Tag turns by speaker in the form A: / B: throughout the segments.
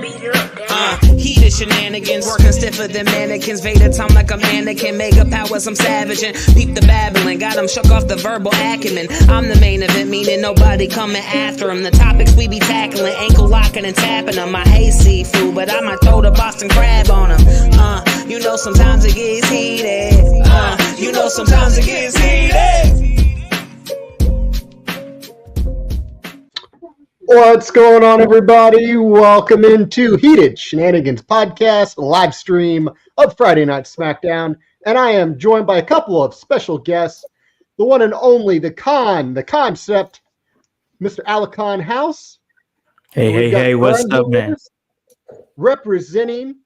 A: Heated shenanigans, working stiffer than mannequins. Vader time like a mannequin, mega powers, I'm savage and peep the babbling. Got him shook off the verbal acumen. I'm the main event, meaning nobody coming after him. The topics we be tackling, ankle locking and tapping them. I hate seafood, but I might throw the Boston crab on him. You know sometimes it gets heated. You know sometimes it gets heated.
B: What's going on, everybody? Welcome into Heated Shenanigans Podcast, live stream of Friday Night Smackdown. And I am joined by a couple of special guests, the one and only, the concept, Mr. Alakon House.
C: Hey, what's up, man?
B: Representing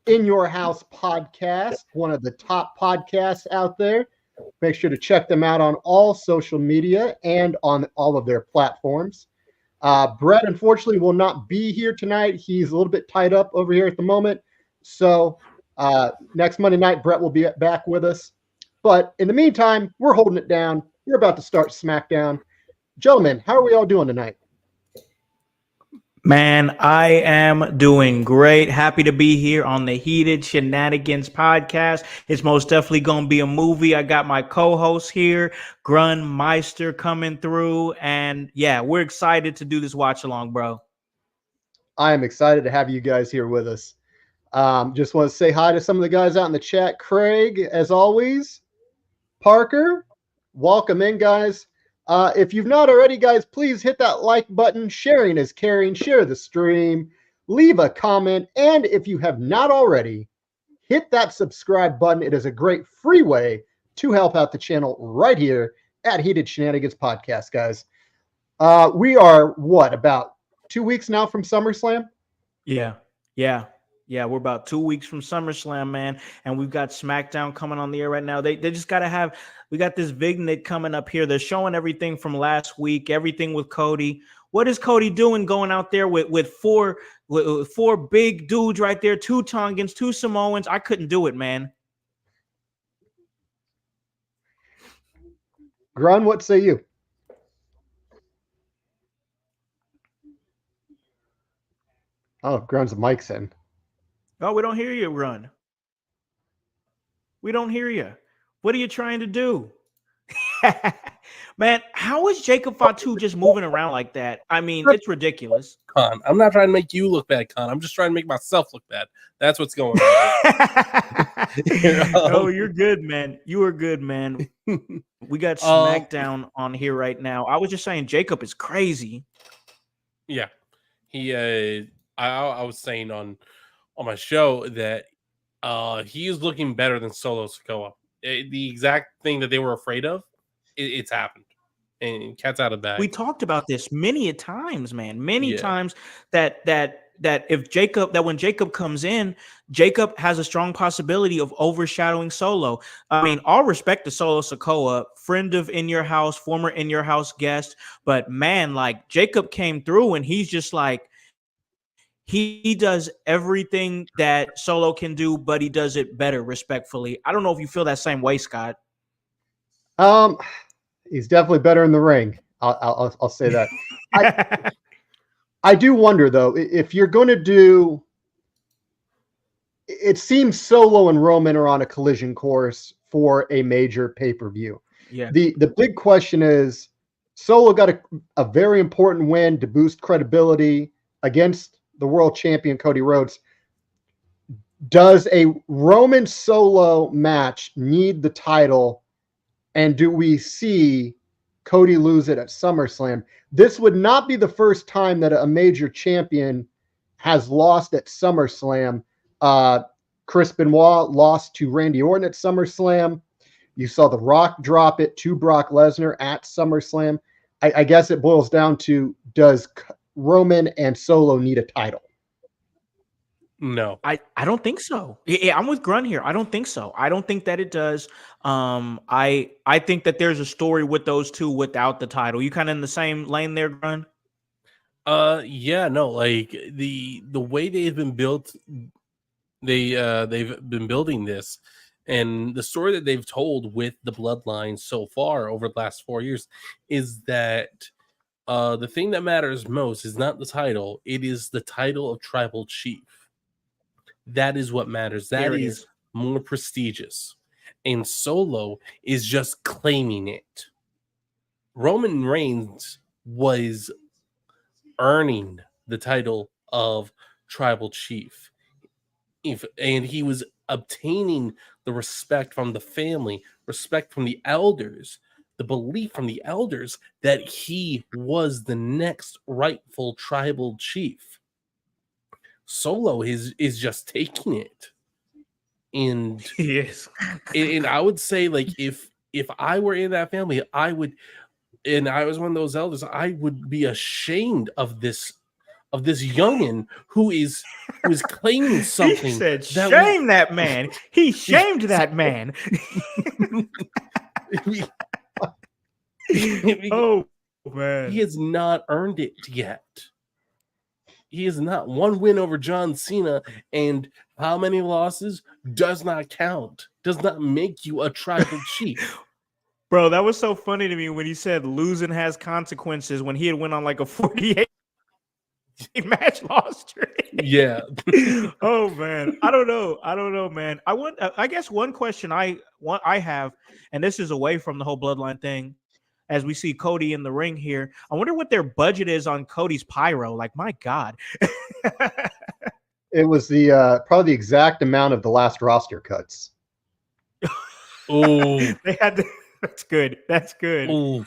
B: In Your Howse Podcast, one of the top podcasts out there. Make sure to check them out on all social media and on all of their platforms. Brett, unfortunately, will not be here tonight. He's a little bit tied up over here at the moment. So next Monday night, Brett will be back with us. But in the meantime, we're holding it down. We're about to start SmackDown. Gentlemen, how are we all doing tonight?
C: Man, I am doing great. Happy to be here on the Heated Shenanigans Podcast. It's most definitely going to be a movie. I got my co-host here, Grun Meister, coming through. And yeah, we're excited to do this watch along, bro.
B: I am excited to have you guys here with us. Just want to say hi to some of the guys out in the chat. Craig, as always. Parker, welcome in, guys. If you've not already, guys, please hit that like button. Sharing is caring. Share the stream. Leave a comment. And if you have not already, hit that subscribe button. It is a great free way to help out the channel right here at Heated Shenanigans Podcast, guys. We are, about 2 weeks now from SummerSlam?
C: Yeah. We're about 2 weeks from SummerSlam, man. And we've got SmackDown coming on the air right now. They just got to have, we got this Vignette coming up here. They're showing everything from last week, everything with Cody. What is Cody doing going out there with four big dudes right there, 2 Tongans, 2 Samoans? I couldn't do it, man.
B: Grun, what say you? Oh, Grun's mic's in.
C: Oh, we don't hear you, Run. We don't hear you. What are you trying to do? Man, how is Jacob Fatu just moving around like that? I mean, it's ridiculous.
D: Con, I'm not trying to make you look bad, Con. I'm just trying to make myself look bad. That's what's going on.
C: Oh, you're good, man. You are good, man. We got SmackDown on here right now. I was just saying Jacob is crazy.
D: Yeah. I was saying on my show that he is looking better than Solo Sikoa. The exact thing that they were afraid of, it's happened. And cat's out of the bag.
C: We talked about this many a times, man. Many times that when Jacob comes in, Jacob has a strong possibility of overshadowing Solo. I mean, all respect to Solo Sikoa, friend of In Your Howse, former In Your Howse guest. But man, like Jacob came through and he's just like, he does everything that Solo can do, but he does it better, respectfully. I don't know if you feel that same way, Scott.
B: He's definitely better in the ring. I'll say that. I do wonder, though, if you're going to do... It seems Solo and Roman are on a collision course for a major pay-per-view.
C: Yeah.
B: The big question is, Solo got a very important win to boost credibility against the world champion Cody Rhodes. Does a Roman Solo match need the title, and do we see Cody lose it at SummerSlam? This would not be the first time that a major champion has lost at SummerSlam. Chris Benoit lost to Randy Orton at SummerSlam. You saw The Rock drop it to Brock Lesnar at SummerSlam. I guess it boils down to, does Roman and Solo need a title?
D: No,
C: I don't think so. Yeah, I'm with Grun here. I don't think so. I don't think that it does. I think that there's a story with those two without the title. You kind of in the same lane there, Grun?
D: Yeah, no, like the way they've been built, they've been building this, and the story that they've told with the bloodline so far over the last 4 years is that The thing that matters most is not the title; it is the title of Tribal Chief. That is what matters. That is more prestigious. And Solo is just claiming it. Roman Reigns was earning the title of Tribal Chief. And he was obtaining the respect from the family, respect from the elders, the belief from the elders that he was the next rightful tribal chief. Solo is just taking it. And
C: Yes.
D: And I would say, like, if I were in that family, I would, and I was one of those elders, I would be ashamed of this youngin who is claiming something.
C: He said, "Shame that man." He shamed that man. Oh man,
D: he has not earned it yet. He has not. One win over John Cena and how many losses does not count, does not make you a tribal chief.
C: Bro, that was so funny to me when he said losing has consequences when he had went on like a 48 match loss streak.
D: Yeah.
C: Oh man, I don't know, man. I guess one question I have, and this is away from the whole bloodline thing, as we see Cody in the ring here. I wonder what their budget is on Cody's pyro. Like, my God.
B: It was the probably the exact amount of the last roster cuts.
D: Oh,
C: they had to, that's good. That's good.
D: Ooh.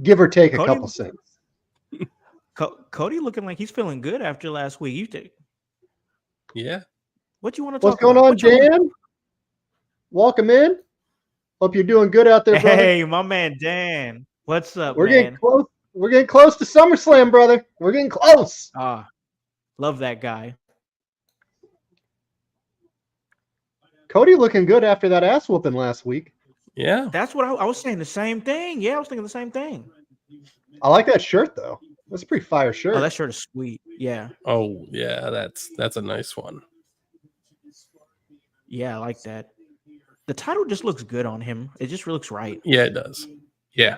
B: Give or take a couple cents.
C: Cody looking like he's feeling good after last week. You think?
D: Yeah.
C: What you want to talk
B: What's going
C: about?
B: on, Dan? Welcome in. Hope you're doing good out there, brother.
C: Hey, my man Dan. What's up,
B: We're
C: man?
B: getting close. We're getting close to SummerSlam, brother. We're getting close.
C: Love that guy.
B: Cody looking good after that ass whooping last week.
D: Yeah.
C: That's what I was saying. The same thing. Yeah, I was thinking the same thing.
B: I like that shirt though. That's a pretty fire shirt.
C: Oh, that shirt is sweet. Yeah.
D: Oh, yeah. That's a nice one.
C: Yeah, I like that. The title just looks good on him. It just looks right.
D: Yeah, it does. Yeah.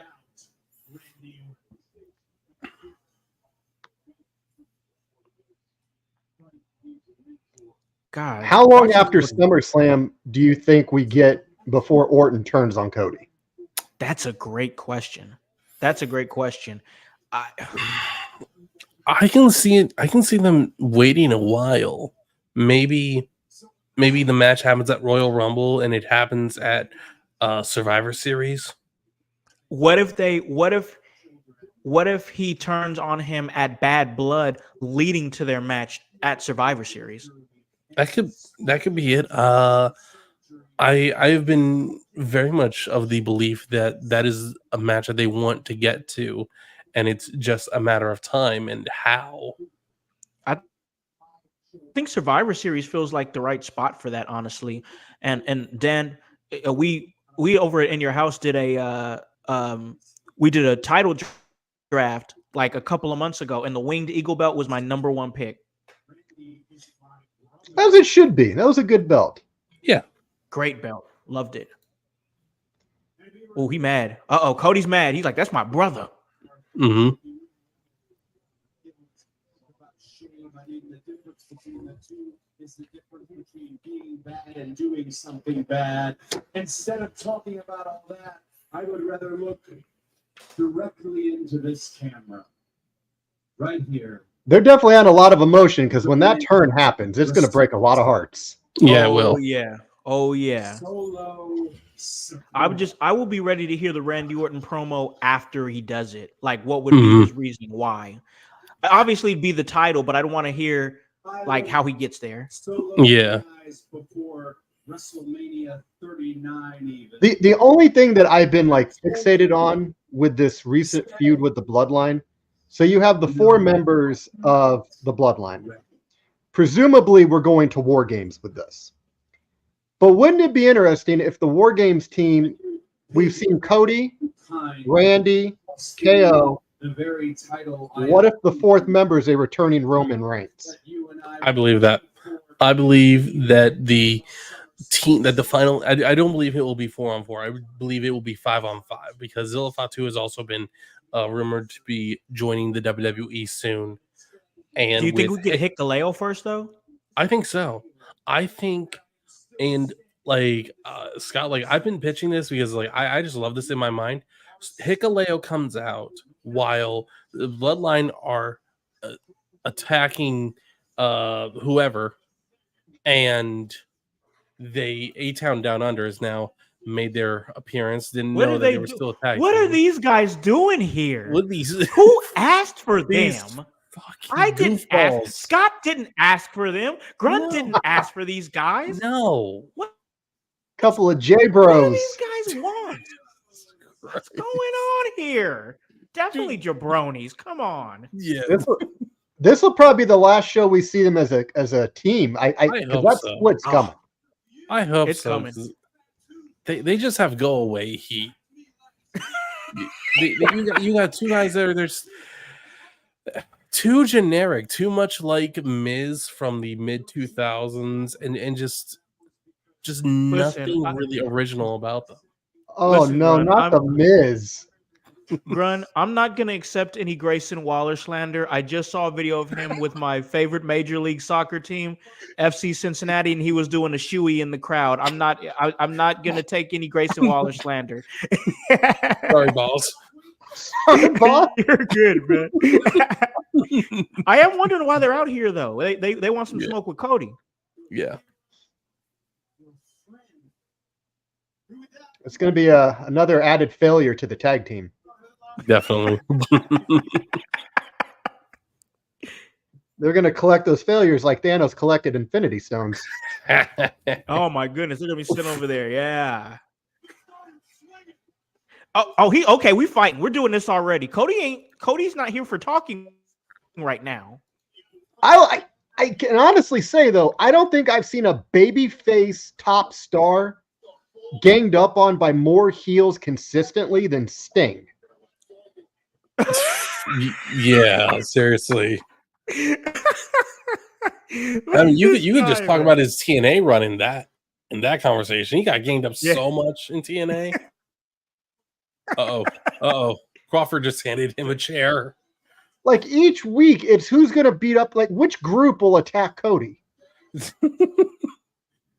C: God.
B: How long after SummerSlam do you think we get before Orton turns on Cody?
C: That's a great question.
D: I can see it. I can see them waiting a while. Maybe the match happens at Royal Rumble and it happens at Survivor Series.
C: What if he turns on him at Bad Blood, leading to their match at Survivor Series?
D: That could be it. I've been very much of the belief that is a match that they want to get to, and it's just a matter of time and how.
C: I think Survivor Series feels like the right spot for that, honestly. And Dan, we over at In Your Howse did a title draft like a couple of months ago, and the Winged Eagle belt was my number one pick.
B: As it should be. That was a good belt.
C: Yeah. Great belt. Loved it. Oh, he mad. Uh-oh, Cody's mad. He's like, that's my brother.
D: Mm-hmm.
E: Is the difference between being bad and doing something bad. Instead of talking about all that, I would rather look directly into this camera. Right here.
B: They're definitely on a lot of emotion because when that turn happens, it's going to break a lot of hearts.
D: Yeah, it will.
C: Oh, yeah. I will be ready to hear the Randy Orton promo after he does it. Like, what would be his reason why? Obviously, it'd be the title, but I don't want to hear like how he gets there.
D: Yeah.
E: Before WrestleMania 39 even.
B: The only thing that I've been like fixated on with this recent feud with the Bloodline, so you have the 4 members of the Bloodline. Presumably we're going to War Games with this. But wouldn't it be interesting if the War Games team, we've seen Cody, Randy, KO.
E: The very title.
B: What if the 4th member is a returning Roman Reigns?
D: I believe that. I believe that the team, that the final, I don't believe it will be 4-on-4. I believe it will be 5-on-5 because Zilla Fatu has also been rumored to be joining the WWE soon. And
C: do you think we get Hikuleo first, though?
D: I think so. I think, and like Scott, like I've been pitching this because like I just love this in my mind. Hikuleo comes out while the Bloodline are attacking whoever, and A-Town Down Under has now made their appearance. Didn't know that they were still attacking.
C: What are these guys doing here?
D: What these?
C: Who asked for
D: These
C: them? I didn't ask. Scott didn't ask for them. Grunt didn't ask for these guys.
D: No.
C: What?
B: Couple of J-bros.
C: What do these guys want? What's going on here? Definitely jabronis. Come on.
D: Yeah.
B: This will probably be the last show we see them as a team. I hope that's
D: so.
B: what's coming.
D: I hope
C: It's
D: so.
C: coming.
D: They just have go away heat. you got two guys there. There's too generic, too much like Miz from the mid 2000s, and just nothing really original about them.
B: Oh no, not the Miz.
C: Grun, I'm not going to accept any Grayson Waller slander. I just saw a video of him with my favorite Major League Soccer team, FC Cincinnati, and he was doing a shoey in the crowd. I'm not going to take any Grayson Waller slander.
D: Sorry, balls.
B: Sorry, boss.
C: You're good, man. I am wondering why they're out here, though. They want some smoke with Cody.
D: Yeah.
B: It's going to be another added failure to the tag team.
D: Definitely.
B: They're going to collect those failures like Thanos collected Infinity Stones.
C: Oh my goodness, they're gonna be sitting over there. Yeah. Okay, we fighting. We're doing this already. Cody's not here for talking right now.
B: I can honestly say though, I don't think I've seen a babyface top star ganged up on by more heels consistently than Sting.
D: Yeah, seriously. I mean, you could just talk about his TNA run in that conversation. He got ganged up so much in TNA. Uh-oh. Crawford just handed him a chair.
B: Like each week, it's who's going to beat up, like which group will attack Cody.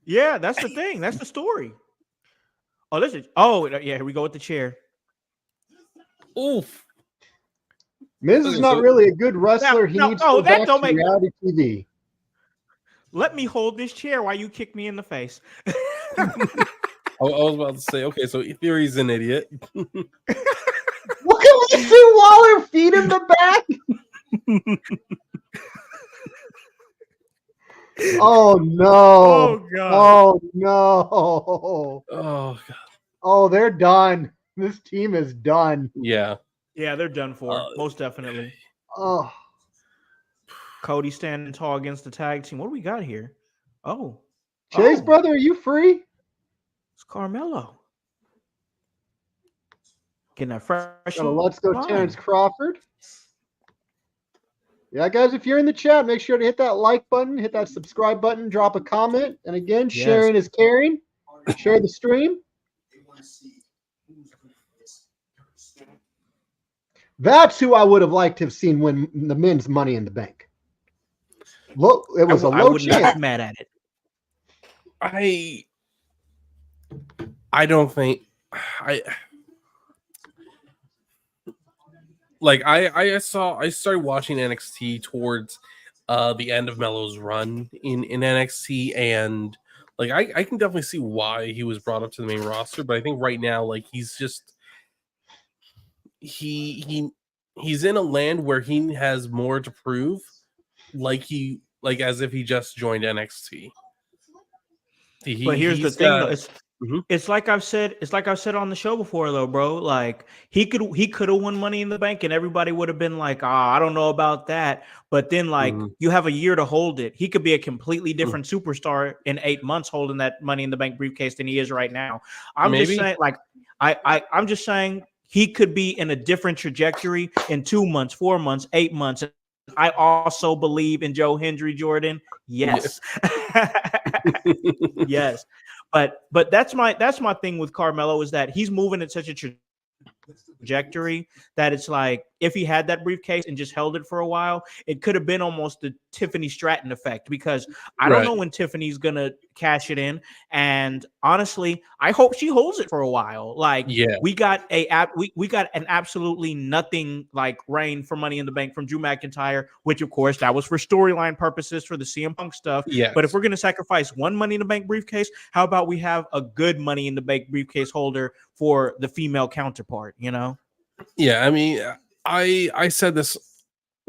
C: Yeah, that's the thing. That's the story. Here we go with the chair.
D: Oof.
B: Miz is not really a good wrestler. He needs to go back to reality TV.
C: Let me hold this chair while you kick me in the face.
D: I was about to say, okay, so Theory's an idiot.
B: What can we see Waller feet in the back? Oh no!
C: Oh god!
B: Oh no!
D: Oh god!
B: Oh, they're done. This team is done.
D: Yeah.
C: Yeah, they're done for. Most definitely.
B: Oh.
C: Cody standing tall against the tag team. What do we got here? Oh.
B: Jay's brother, are you free?
C: It's Carmelo. Getting that fresh.
B: Let's go, Terrence Crawford. Yeah, guys, if you're in the chat, make sure to hit that like button, hit that subscribe button, drop a comment. And again, sharing is caring. Share the stream. That's who I would have liked to have seen win the men's Money in the Bank. Look, it was a low chance.
C: Not mad at it.
D: I don't think I started watching NXT towards the end of Melo's run in NXT, and like I can definitely see why he was brought up to the main roster, but I think right now like he's just he's in a land where he has more to prove, like as if he just joined NXT.
C: But here's the thing, though. It's like I've said on the show before, though, bro. Like he could have won Money in the Bank, and everybody would have been like, I don't know about that. But then, like, you have a year to hold it. He could be a completely different superstar in 8 months holding that Money in the Bank briefcase than he is right now. I'm just saying, like, I'm just saying he could be in a different trajectory in 2 months, 4 months, 8 months. I also believe in Joe Hendry, Jordan. Yes. Yes. But that's my thing with Carmelo is that he's moving at such a trajectory that it's like if he had that briefcase and just held it for a while, it could have been almost the Tiffany Stratton effect, because I don't know when Tiffany's gonna cash it in, and honestly I hope she holds it for a while. Like we got an absolutely nothing like reign for Money in the Bank from Drew McIntyre, which of course that was for storyline purposes for the CM Punk stuff. But if we're gonna sacrifice one Money in the Bank briefcase, how about we have a good Money in the Bank briefcase holder for the female counterpart, you know?
D: Yeah, I mean, I said this.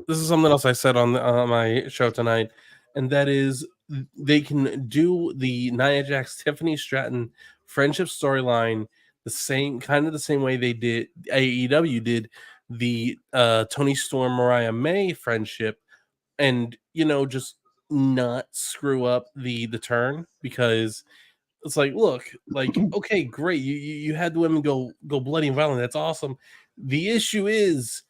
D: This is something else I said on my show tonight, and that is they can do the Nia Jax Tiffany Stratton friendship storyline the same way they did AEW did the Tony Storm Mariah May friendship, and just not screw up the turn, because it's like, look, like, okay, great, you had the women go bloody and violent. That's awesome. The issue is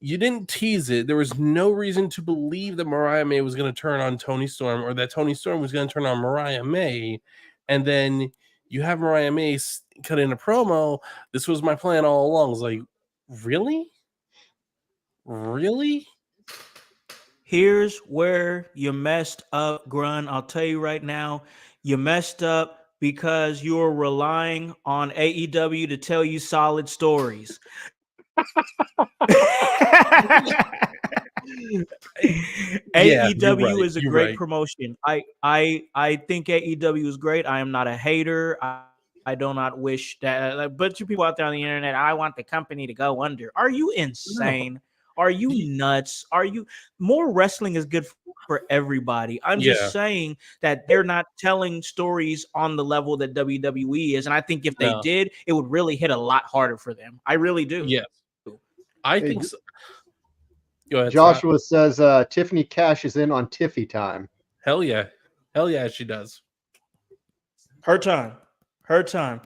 D: you didn't tease it. There was no reason to believe that Mariah May was going to turn on Tony Storm, or that Tony Storm was going to turn on Mariah May. And then you have Mariah May cut in a promo. This was my plan all along. It's like, really? Really?
C: Here's where you messed up, Grun. I'll tell you right now, you messed up because you're relying on AEW to tell you solid stories. AEW is a great promotion. I think AEW is great. I am not a hater. I do not wish that. A bunch of people out there on the internet, I want the company to go under. Are you insane? Are you nuts? More wrestling is good for everybody. I'm just saying that they're not telling stories on the level that WWE is. And I think if they did, it would really hit a lot harder for them. I really do.
D: Yes. I think so. Go ahead,
B: Joshua says Tiffany cashes in on Tiffy time.
D: Hell yeah. Hell yeah, she does.
C: Her time.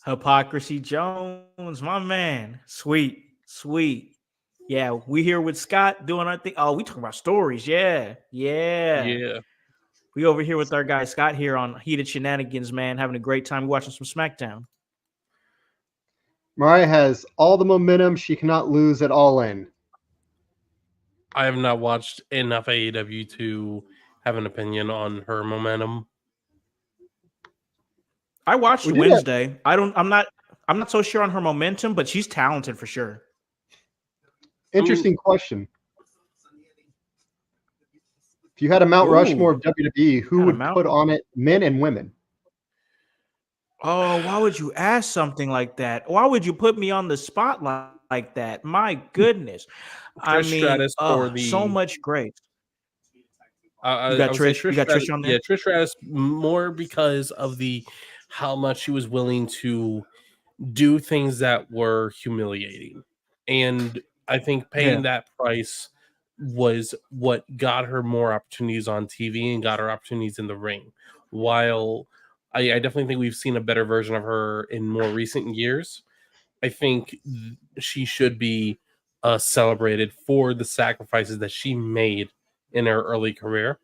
C: Hypocrisy Jones, my man. Sweet. Yeah, we here with Scott doing our thing. Oh, we talking about stories. Yeah. We over here with our guy Scott here on Heated Shenanigans, man, having a great time watching some SmackDown.
B: Mariah has all the momentum. She cannot lose at All In.
D: I have not watched enough AEW to have an opinion on her momentum.
C: I watched Wednesday. I'm not so sure on her momentum, but she's talented for sure.
B: Interesting question. If you had a Mount Rushmore of WWE, who would put on it, men and women?
C: Oh, why would you ask something like that? Why would you put me on the spotlight like that? My goodness. I mean, so much great. You got Trish. You got Trish on there?
D: Yeah, Trish Stratus, more because of how much she was willing to do things that were humiliating. And I think paying that price was what got her more opportunities on TV and got her opportunities in the ring. While I definitely think we've seen a better version of her in more recent years, I think she should be celebrated for the sacrifices that she made in her early career.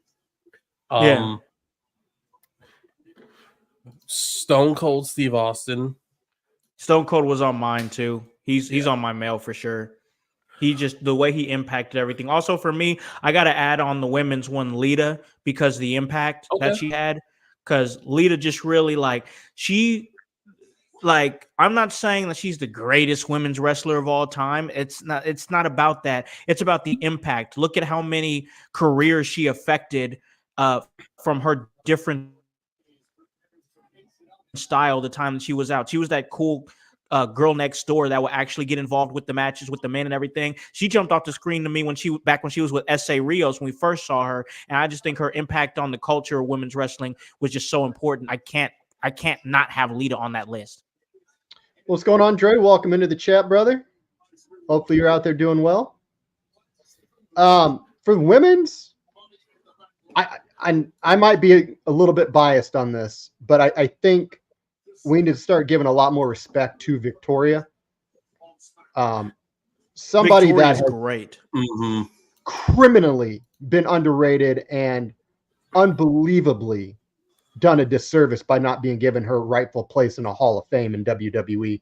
D: Stone Cold Steve Austin.
C: Stone Cold was on mine too. He's on my mail for sure. He just, the way he impacted everything. Also for me, I got to add on the women's one, Lita, because the impact that she had. Because Lita just really I'm not saying that she's the greatest women's wrestler of all time. It's not about that. It's about the impact. Look at how many careers she affected from her different style the time that she was out. She was that cool girl next door that would actually get involved with the matches with the men and everything. She jumped off the screen to me when she was with S.A. Rios when we first saw her, and I just think her impact on the culture of women's wrestling was just so important. I can't not have Lita on that list.
B: What's going on, Dre? Welcome into the chat, brother. Hopefully you're out there doing well. For the women's, I might be a little bit biased on this, but I think we need to start giving a lot more respect to Victoria. Somebody
C: Victoria's
B: that has
C: great.
B: Criminally been underrated and unbelievably done a disservice by not being given her rightful place in a Hall of Fame in WWE.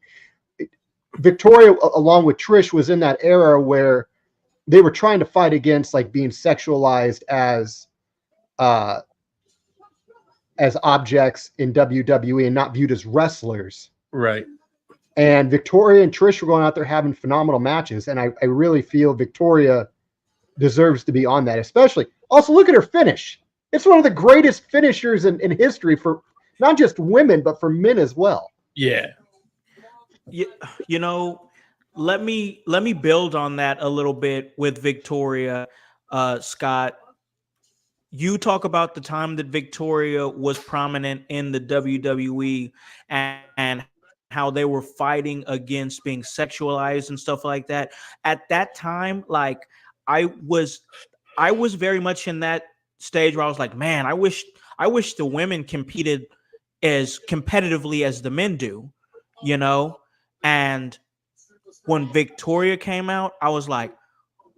B: Victoria, along with Trish, was in that era where they were trying to fight against like being sexualized as objects in WWE and not viewed as wrestlers.
D: Right.
B: And Victoria and Trish were going out there having phenomenal matches. And I really feel Victoria deserves to be on that, especially. Also, look at her finish. It's one of the greatest finishers in history for not just women, but for men as well.
D: Yeah.
C: You know, let me build on that a little bit with Victoria. Scott, you talk about the time that Victoria was prominent in the WWE and how they were fighting against being sexualized and stuff like that. At that time, like I was very much in that stage where I was like, man, I wish the women competed as competitively as the men do, you know? And when Victoria came out, I was like,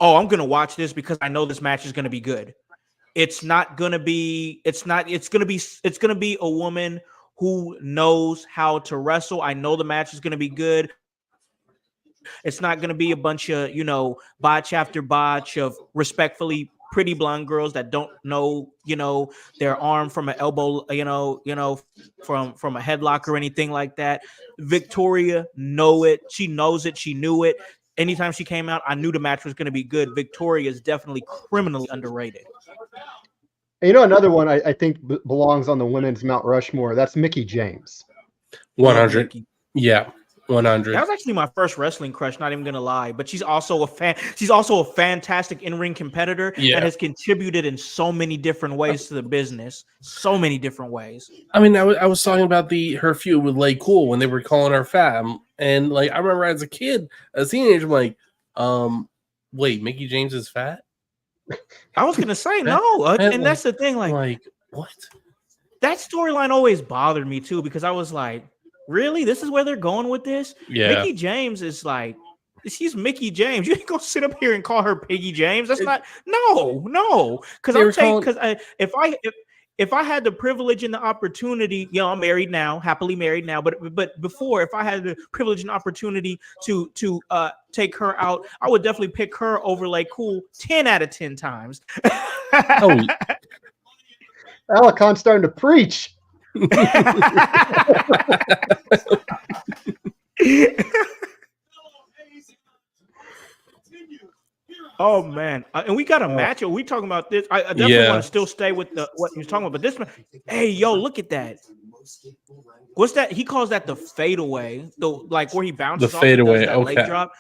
C: oh, I'm going to watch this because I know this match is going to be good. It's going to be a woman who knows how to wrestle. I know the match is going to be good. It's not going to be a bunch of, you know, botch after botch of respectfully pretty blonde girls that don't know, you know, their arm from an elbow, from a headlock or anything like that. Victoria she knows it. She knew it. Anytime she came out, I knew the match was going to be good. Victoria is definitely criminally underrated.
B: You know, another one I think belongs on the women's Mount Rushmore. That's Mickie James.
D: 100. Yeah, 100.
C: That was actually my first wrestling crush. Not even gonna lie, but she's also a fan. She's also a fantastic in-ring competitor and has contributed in so many different ways to the business. So many different ways.
D: I mean, I was talking about her feud with Lay Cool when they were calling her fat, and like I remember as a kid, as a teenager, I'm like, wait, Mickie James is fat?
C: I was gonna say no, and that's the thing. Like
D: what?
C: That storyline always bothered me too because I was like, really, this is where they're going with this?
D: Yeah,
C: Mickie James is like, she's Mickie James. You ain't gonna sit up here and call her Piggy James. That's not no. Because if I had the privilege and the opportunity, you know, I'm married now, happily married now. But before, if I had the privilege and opportunity to take her out, I would definitely pick her over like Cool 10 out of 10 times.
D: Oh,
B: Alacon's starting to preach.
C: Oh man, and we got a match. Are we talking about this? I definitely want to still stay with what you're talking about. But this one, hey, yo, look at that. What's that? He calls that the fadeaway. Like where he bounces
D: the fadeaway.
C: Okay. Leg drop.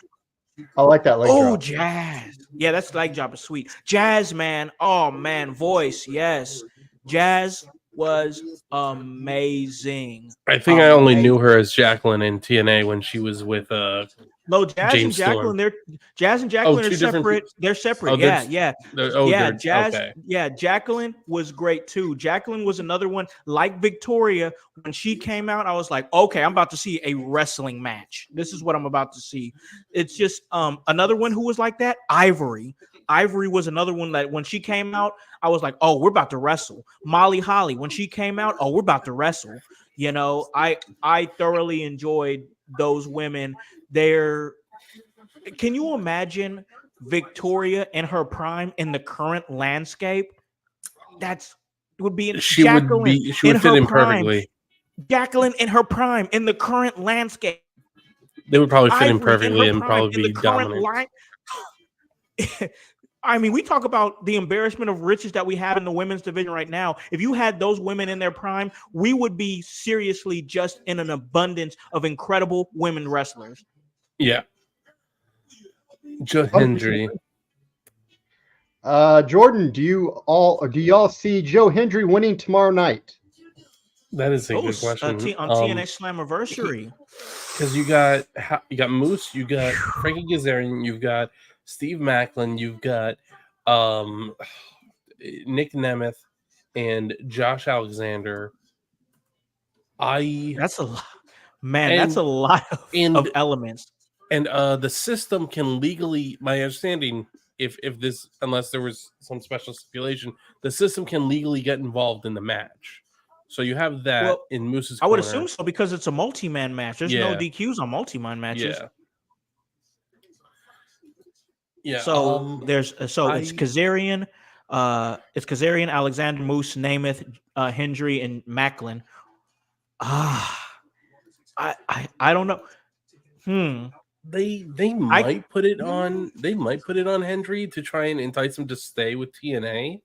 B: I like that leg drop.
C: Oh, Jazz. Yeah, that's leg drop is sweet. Jazz, man. Oh man, voice. Yes, Jazz was amazing.
D: I think I only knew her as Jacqueline in TNA when she was with
C: No, Jazz
D: James
C: and Jacqueline. Jazz and Jacqueline are separate. They're separate. Jazz. Yeah, Jacqueline was great too. Jacqueline was another one like Victoria. When she came out, I was like, okay, I'm about to see a wrestling match. This is what I'm about to see. It's just another one who was like that. Ivory. Ivory was another one that when she came out, I was like, oh, we're about to wrestle. Molly Holly, when she came out, oh, we're about to wrestle. You know, I thoroughly enjoyed those women. Can you imagine Victoria in her prime in the current landscape?
D: She would fit in perfectly.
C: Jacqueline in her prime in the current landscape.
D: They would probably fit in perfectly and probably be dominant.
C: I mean, we talk about the embarrassment of riches that we have in the women's division right now. If you had those women in their prime, we would be seriously just in an abundance of incredible women wrestlers.
D: Yeah. Joe Hendry.
B: Jordan, do y'all see Joe Hendry winning tomorrow night?
D: That is a good question.
C: On TNA Slammiversary.
D: Because you got Moose, you got Frankie Kazarian, you've got Steve Macklin, you've got Nick Nemeth and Josh Alexander.
C: That's a lot, man. That's a lot of elements.
D: And the system can legally, my understanding, if this, unless there was some special stipulation, the system can legally get involved in the match. So you have that in Moose's corner.
C: I would assume so because it's a multi-man match. There's no DQs on multi-man matches.
D: Yeah. Yeah.
C: So there's it's Kazarian, Alexander Moose, Namath, Hendry, and Macklin. I don't know.
D: They might put it on. They might put it on Hendry to try and entice him to stay with TNA.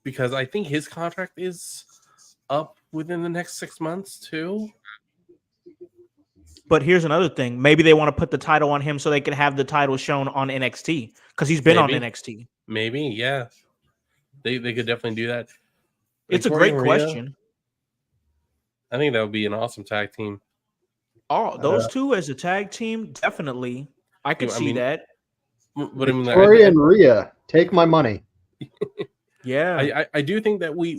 D: Because I think his contract is up within the next 6 months too.
C: But here's another thing. Maybe they want to put the title on him so they can have the title shown on NXT because he's been on NXT.
D: Maybe, yeah. They could definitely do that.
C: It's Victoria a great question.
D: I think that would be an awesome tag team.
C: Oh, those two as a tag team, definitely. I could see that.
B: But Victoria and Rhea, take my money.
C: Yeah.
D: I do think that we're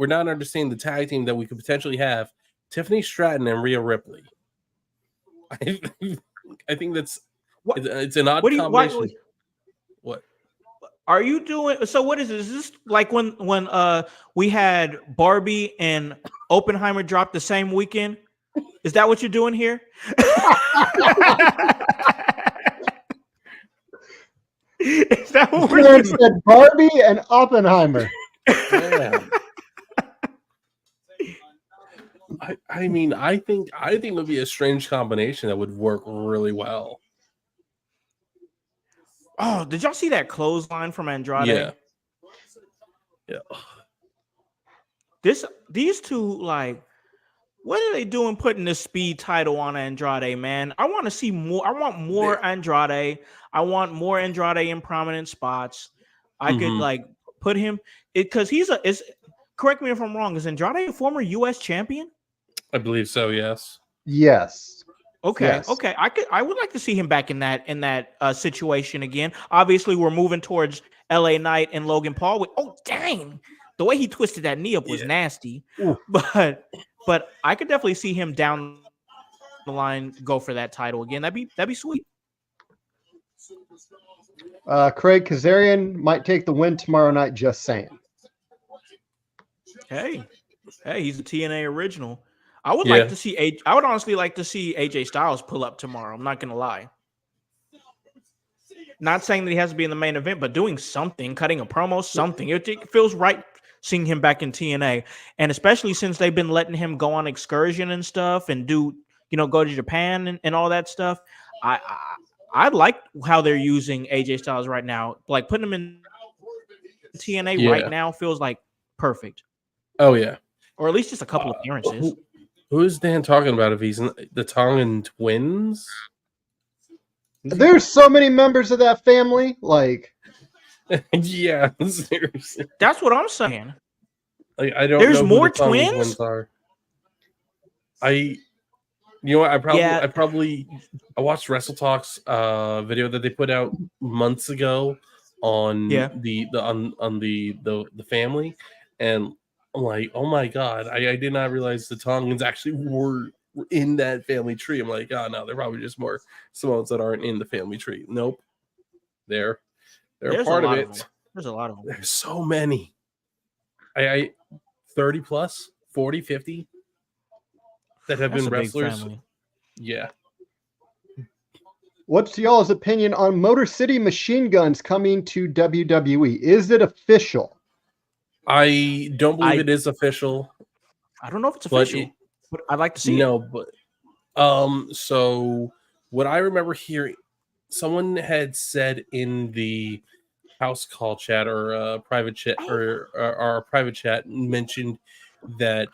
D: not understanding the tag team that we could potentially have. Tiffany Stratton and Rhea Ripley. I think that's it's an odd combination. What
C: are you doing? So what is this? Is this like when we had Barbie and Oppenheimer drop the same weekend? Is that what you're doing here? Is that what we're doing?
B: Said Barbie and Oppenheimer.
D: Yeah. I mean, I think it would be a strange combination that would work really well.
C: Oh, did y'all see that clothesline from Andrade?
D: Yeah.
C: These two, like, what are they doing putting this speed title on Andrade, man? I want to see more. I want more Andrade. I want more Andrade in prominent spots. I could like put him because correct me if I'm wrong. Is Andrade a former U.S. champion?
D: I believe so. Yes.
B: Yes.
C: Okay. Yes. Okay. I would like to see him back in that situation again. Obviously, we're moving towards LA Knight and Logan Paul. Oh, dang! The way he twisted that knee up was nasty. Ooh. But I could definitely see him down the line go for that title again. That'd be sweet.
B: Craig Kazarian might take the win tomorrow night. Just saying.
C: Hey, he's a TNA original. I would like to see I would honestly like to see AJ Styles pull up tomorrow. I'm not gonna lie. Not saying that he has to be in the main event, but doing something, cutting a promo, something. It feels right seeing him back in TNA, and especially since they've been letting him go on excursion and stuff, and go to Japan and all that stuff. I like how they're using AJ Styles right now. Like putting him in TNA right now feels like perfect.
D: Oh yeah,
C: or at least just a couple appearances.
D: Who is Dan talking about? If he's in the Tongan twins?
B: There's so many members of that family. Like,
D: yeah, seriously.
C: That's what I'm saying.
D: Like, I don't.
C: There's
D: know
C: more
D: who the Tongan
C: twins.
D: Are. You know what? I watched Wrestle Talk's video that they put out months ago on the family, and I'm like, oh my god, I did not realize the Tongans actually were in that family tree. I'm like, oh no, they're probably just more Samoans that aren't in the family tree. Nope, they're part of it.
C: There's a lot of them.
D: There's so many. I 30 plus, 40, 50 that have been wrestlers. Yeah.
B: What's y'all's opinion on Motor City Machine Guns coming to WWE? Is it official?
D: I don't believe it is official.
C: I don't know if it's official, but I'd like to see
D: it. But so what I remember hearing, someone had said in the house call chat or private chat or our private chat mentioned that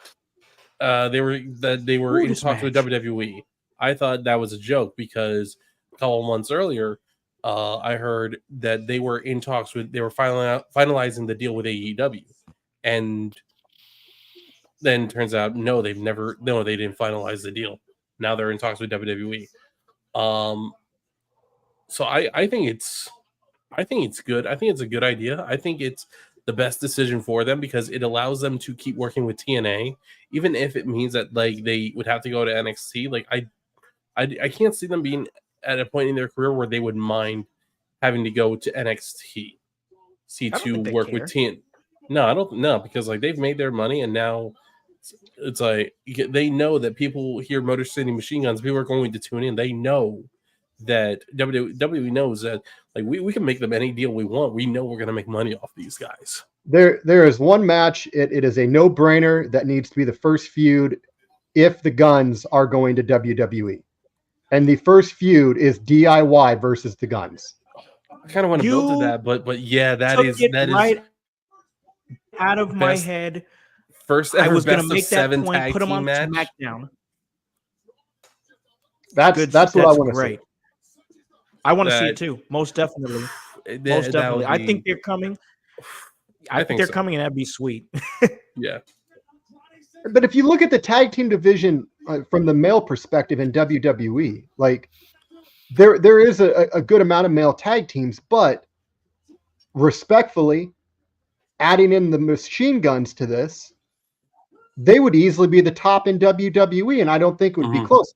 D: they were in talks with WWE. I thought that was a joke because a couple of months earlier, I heard that they were in talks they were finalizing the deal with AEW. And then turns out, they didn't finalize the deal. Now they're in talks with WWE. So I think it's good. I think it's a good idea. I think it's the best decision for them because it allows them to keep working with TNA, even if it means that like they would have to go to NXT. Like I can't see them being at a point in their career where they would mind having to go to NXT to work with TNA. No, I don't know because like they've made their money and now it's like they know that people hear Motor City Machine Guns, people are going to tune in. They know that WWE knows that like we can make them any deal we want. We know we're going to make money off these guys.
B: There is one match. It is a no-brainer that needs to be the first feud if the Guns are going to WWE. And the first feud is DIY versus the Guns.
D: I kind of want to build to that, but yeah, that is
C: right out of my head.
D: First ever
C: I was
D: best
C: going to make
D: of
C: that
D: 7
C: point,
D: tag
C: put them
D: team
C: on
D: match.
C: SmackDown.
B: That's what I want to see.
C: I want to see it too. Most definitely. Most definitely. I think they're coming. I think they're coming, and that'd be sweet.
D: Yeah.
B: But if you look at the tag team division from the male perspective in WWE, like there is a good amount of male tag teams, but respectfully, adding in the Machine Guns to this, they would easily be the top in WWE, and I don't think it would be close.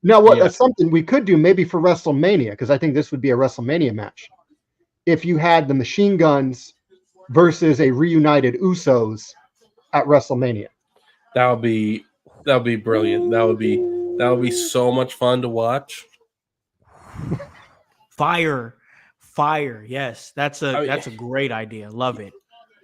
B: Now, that's something we could do maybe for WrestleMania, because I think this would be a WrestleMania match. If you had the Machine Guns versus a reunited Usos at WrestleMania.
D: That would be brilliant. That would be so much fun to watch.
C: Fire. Yes, that's a great idea. Love it.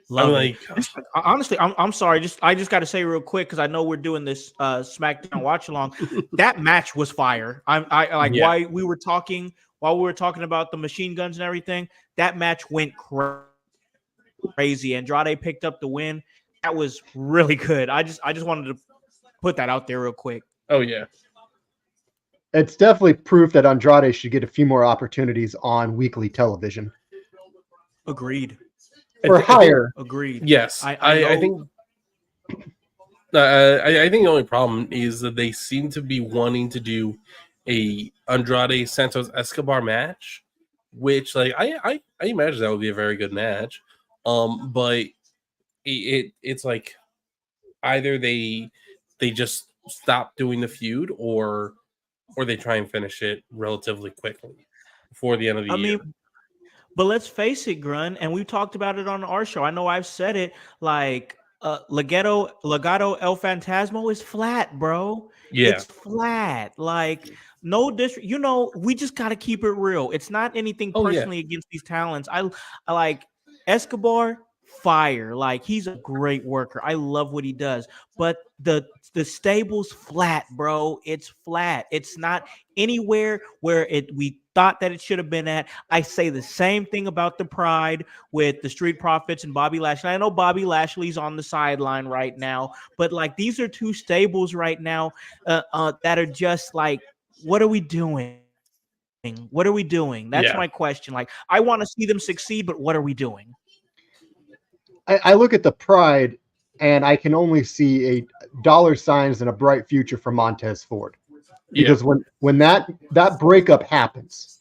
C: Honestly, I'm sorry. I just got to say real quick because I know we're doing this SmackDown watch along. That match was fire. While we were talking about the Machine Guns and everything. That match went crazy. Andrade picked up the win. That was really good. I just wanted to put that out there real quick.
D: Oh yeah.
B: It's definitely proof that Andrade should get a few more opportunities on weekly television.
C: Agreed.
B: Or higher.
C: Agreed.
D: Yes. I think the only problem is that they seem to be wanting to do a Andrade Santos Escobar match, which like I imagine that would be a very good match. But it's like either they just stop doing the feud or they try and finish it relatively quickly before the end of the year.
C: But let's face it, Grun, and we've talked about it on our show. I know I've said it, like Legado El Fantasma is flat, bro.
D: Yeah.
C: It's flat. Like, no disrespect. We just got to keep it real. It's not anything personally against these talents. I like Escobar, fire. Like, he's a great worker. I love what he does. But the stable's flat, bro. It's flat. It's not anywhere where we thought that it should have been at. I say the same thing about the Pride with the Street Profits and Bobby Lashley. I know Bobby Lashley's on the sideline right now, but like these are two stables right now that are just like, what are we doing? What are we doing? That's my question. Like, I want to see them succeed, but what are we doing?
B: I look at the Pride and I can only see a dollar signs and a bright future for Montez Ford. Because when that breakup happens,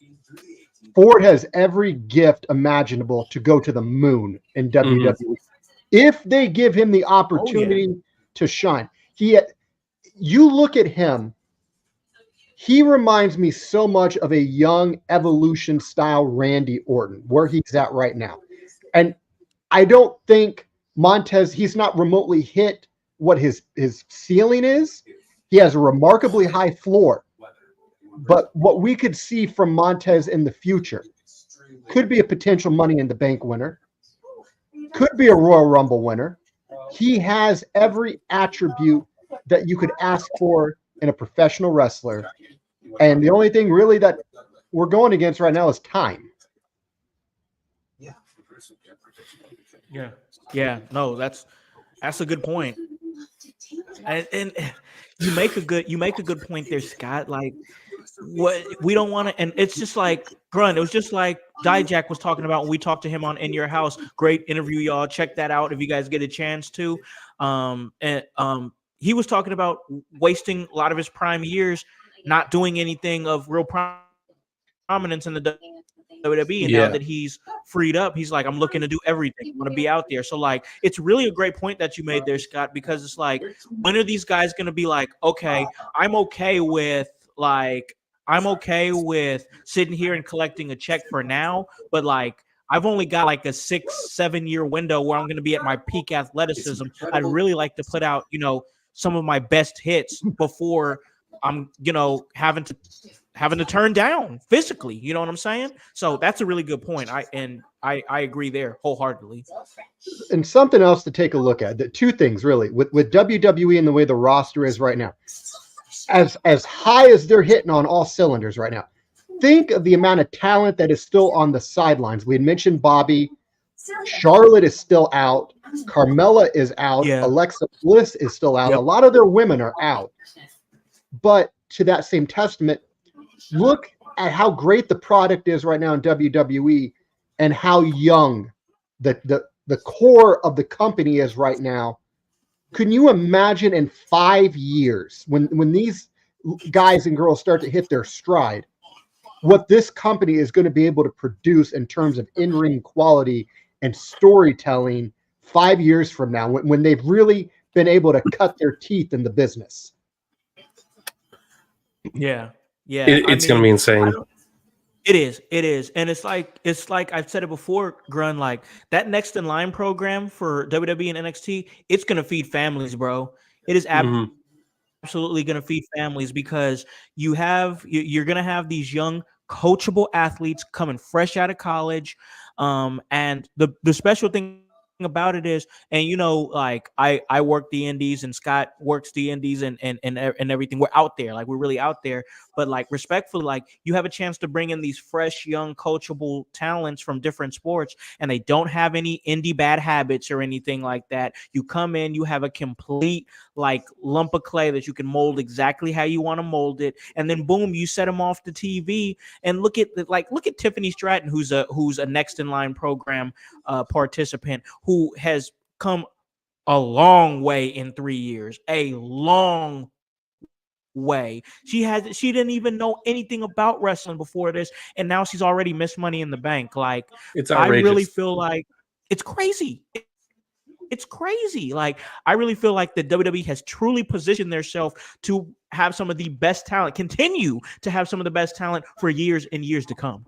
B: Ford has every gift imaginable to go to the moon in WWE. If they give him the opportunity to shine. You look at him, he reminds me so much of a young Evolution style Randy Orton, where he's at right now. And I don't think Montez, he's not remotely hit what his ceiling is. He has a remarkably high floor. But what we could see from Montez in the future could be a potential Money in the Bank winner, could be a Royal Rumble winner. He has every attribute that you could ask for in a professional wrestler. And the only thing really that we're going against right now is time.
C: Yeah. No, that's a good point. And you make a good point there, Scott. Like, what we don't want to, and it's just like Grunt. It was just like Dijak was talking about when we talked to him on In Your Howse. Great interview, y'all. Check that out if you guys get a chance to. He was talking about wasting a lot of his prime years not doing anything of real prominence in the WWE, and now that he's freed up, he's like, I'm looking to do everything. I want to be out there. So like, it's really a great point that you made there, Scott, because it's like, when are these guys going to be like, okay, I'm okay with sitting here and collecting a check for now, but like, I've only got like a 6-7 year window where I'm going to be at my peak athleticism. I'd really like to put out, some of my best hits before I'm, having to having to turn down physically. You know what I'm saying? So that's a really good point. I agree there wholeheartedly.
B: And something else to take a look at. The two things really with WWE and the way the roster is right now, as high as they're hitting on all cylinders right now. Think of the amount of talent that is still on the sidelines. We had mentioned Bobby. Charlotte is still out. Carmella is out.
C: Yeah.
B: Alexa Bliss is still out.
C: Yep.
B: A lot of their women are out. But to that same testament, look at how great the product is right now in WWE and how young the core of the company is right now. Can you imagine in 5 years when these guys and girls start to hit their stride, what this company is going to be able to produce in terms of in-ring quality and storytelling 5 years from now, when they've really been able to cut their teeth in the business?
C: Yeah.
D: It's going to be insane.
C: It is. And it's like I've said it before, Grun, like that next in line program for WWE and NXT, it's going to feed families, bro. It is absolutely going to feed families because you're going to have these young coachable athletes coming fresh out of college. And the special thing about it is, and like I work the indies and Scott works the indies and everything. We're out there, like we're really out there. But like respectfully, like you have a chance to bring in these fresh, young, coachable talents from different sports, and they don't have any indie bad habits or anything like that. You come in, you have a complete like lump of clay that you can mold exactly how you want to mold it, and then boom, you set them off the TV. And look at Tiffany Stratton, who's a next in line program participant who has come a long way in 3 years, a long way. She didn't even know anything about wrestling before this, and now she's already missed Money in the Bank. Like,
D: it's outrageous.
C: I really feel like it's crazy. It's crazy. Like, I really feel like the WWE has truly positioned themselves to have some of the best talent, continue to have some of the best talent for years and years to come.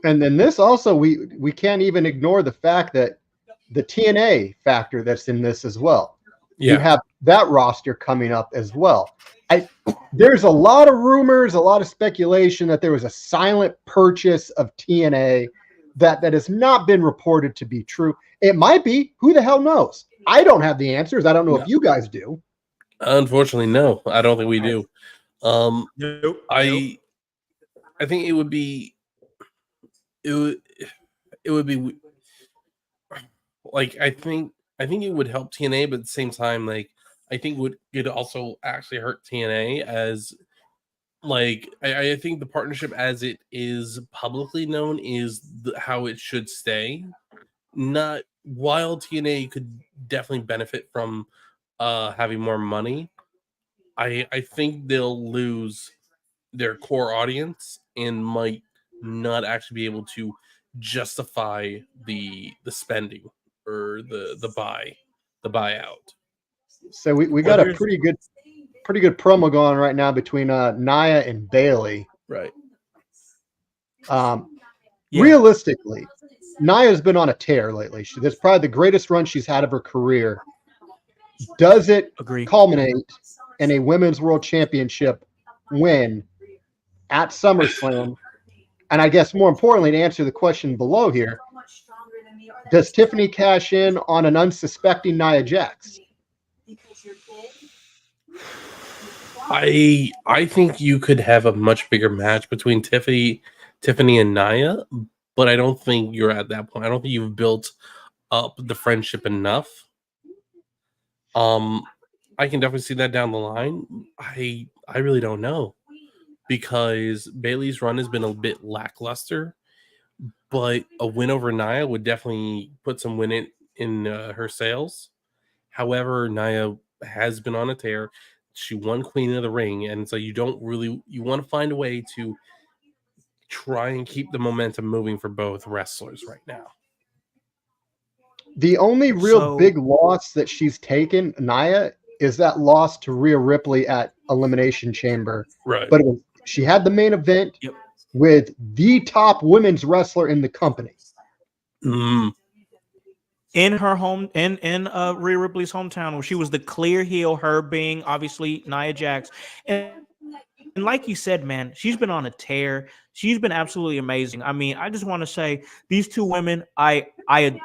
B: And then this also, we can't even ignore the fact that the TNA factor that's in this as well. Yeah. You have that roster coming up as well. There's a lot of rumors, a lot of speculation that there was a silent purchase of TNA that has not been reported to be true. It might be. Who the hell knows? I don't have the answers. I don't know if you guys do.
D: Unfortunately, no. I don't think we do.
C: Nope.
D: I think it would be like I think it would help TNA, but at the same time, like I think it also actually hurt TNA as like I think the partnership as it is publicly known is how it should stay. Not while TNA could definitely benefit from having more money, I think they'll lose their core audience and might not actually be able to justify the spending or the buyout.
B: So we got a pretty good promo going right now between Nia and Bayley.
D: Right.
B: Realistically, Nia's been on a tear lately. That's probably the greatest run she's had of her career. Does it culminate in a women's world championship win at SummerSlam? And I guess more importantly, to answer the question below here, does Tiffany cash in on an unsuspecting Nia Jax?
D: I think you could have a much bigger match between Tiffany and Nia, but I don't think you're at that point. I don't think you've built up the friendship enough. I can definitely see that down the line. I really don't know, because Bayley's run has been a bit lackluster, but a win over Nia would definitely put some win in her sales. However, Nia has been on a tear. She won Queen of the Ring, and so you want to find a way to try and keep the momentum moving for both wrestlers right now.
B: The only real big loss that she's taken, Nia, is that loss to Rhea Ripley at Elimination Chamber.
D: Right.
B: But she had the main event with the top women's wrestler in the company.
D: Mm.
C: In her home, in Rhea Ripley's hometown, where she was the clear heel, her being obviously Nia Jax. And like you said, man, she's been on a tear. She's been absolutely amazing. I mean, I just want to say these two women, I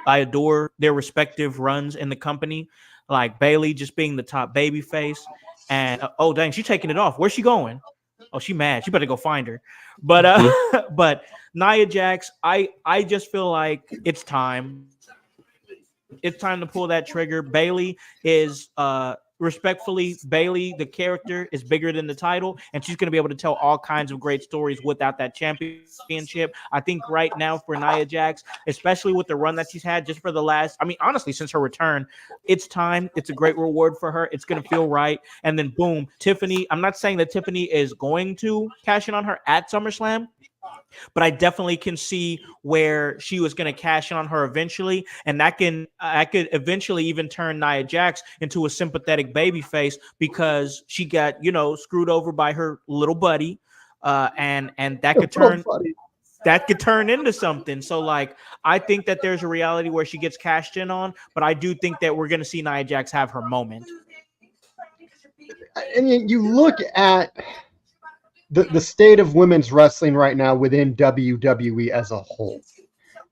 C: adore their respective runs in the company. Like Bailey just being the top baby face, and oh dang, she's taking it off. Where's she going? Oh, she mad. She better go find her. But but Nia Jax, I just feel like it's time. It's time to pull that trigger. Bailey is respectfully, Bailey, the character, is bigger than the title, and she's going to be able to tell all kinds of great stories without that championship. I think right now for Nia Jax, especially with the run that she's had just for the last, I mean, honestly, since her return, it's time. It's a great reward for her. It's going to feel right. And then boom, Tiffany. I'm not saying that Tiffany is going to cash in on her at SummerSlam, but I definitely can see where she was going to cash in on her eventually, and that could eventually even turn Nia Jax into a sympathetic babyface because she got screwed over by her little buddy, and that could turn into something. So like I think that there's a reality where she gets cashed in on, but I do think that we're going to see Nia Jax have her moment.
B: And you look at the state of women's wrestling right now within WWE as a whole.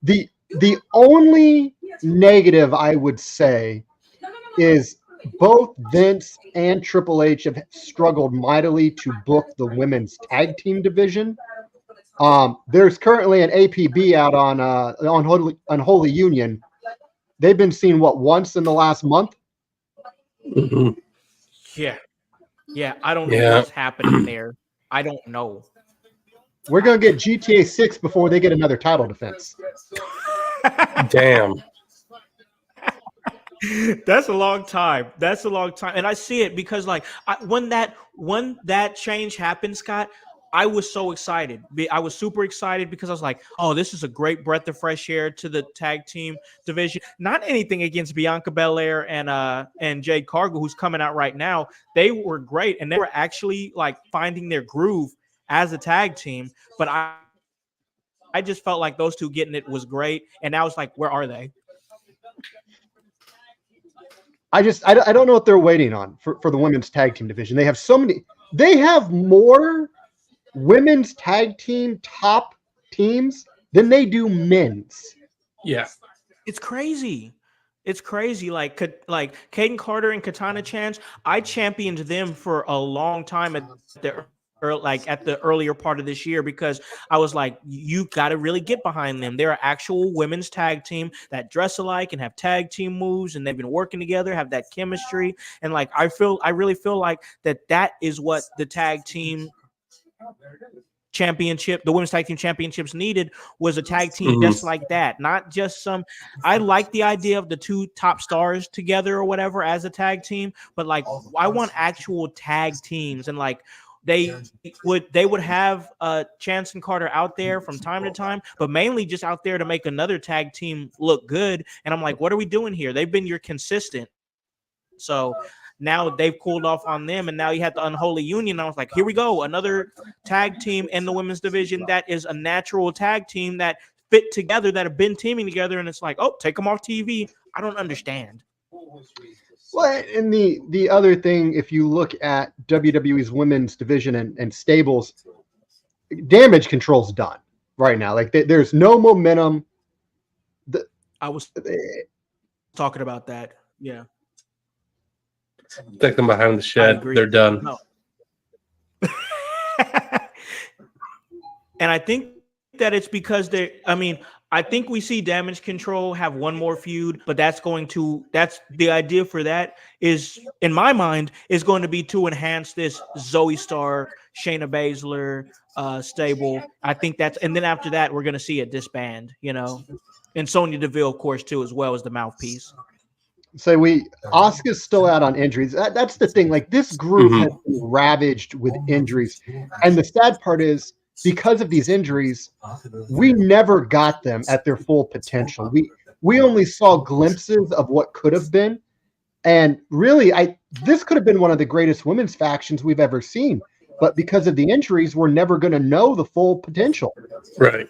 B: The only negative I would say is both Vince and Triple H have struggled mightily to book the women's tag team division. There's currently an APB out on Unholy Union. They've been seen once in the last month.
D: Mm-hmm.
C: Yeah. I don't know what's happening there. I don't know.
B: We're going to get GTA 6 before they get another title defense.
D: Damn.
C: That's a long time. And I see it because like when that change happened, Scott, I was so excited. I was super excited because I was like, oh, this is a great breath of fresh air to the tag team division. Not anything against Bianca Belair and Jade Cargill, who's coming out right now. They were great, and they were actually like finding their groove as a tag team. But I just felt like those two getting it was great. And now it's like, where are they?
B: I don't know what they're waiting on for the women's tag team division. They have so many. They have more women's tag team top teams than they do men's.
D: Yeah,
C: it's crazy. Like Kaden Carter and Katana Chance, I championed them for a long time at the earlier part of this year because I was like, you got to really get behind them. They're an actual women's tag team that dress alike and have tag team moves, and they've been working together, have that chemistry, and like I really feel like that is what the tag team championship, the women's tag team championships needed, was a tag team just like that. Not just some, I like the idea of the two top stars together or whatever as a tag team, but like I want actual tag teams, and like they would have Chance and Carter out there from time to time, but mainly just out there to make another tag team look good. And I'm like, what are we doing here? They've been your consistent. So now they've cooled off on them, and now you had the Unholy Union. I was like, here we go, another tag team in the women's division that is a natural tag team that fit together, that have been teaming together, and it's like, oh, take them off TV. I don't understand.
B: Well, and the other thing, if you look at WWE's women's division and stables, damage control's done right now. Like there's no momentum.
C: I was talking about that. Yeah.
D: Take them behind the shed. They're done.
C: No. And I think that it's because I think we see Damage Control have one more feud, but that's the idea for that is, in my mind, is going to be to enhance this Zoe Starr, Shayna Baszler stable. I think and then after that, we're going to see it disband, and Sonya Deville, of course, too, as well as the mouthpiece.
B: So Asuka's still out on injuries. That's the thing. Like this group has been ravaged with injuries. And the sad part is, because of these injuries, we never got them at their full potential. We only saw glimpses of what could have been. And really, this could have been one of the greatest women's factions we've ever seen. But because of the injuries, we're never going to know the full potential.
D: Right.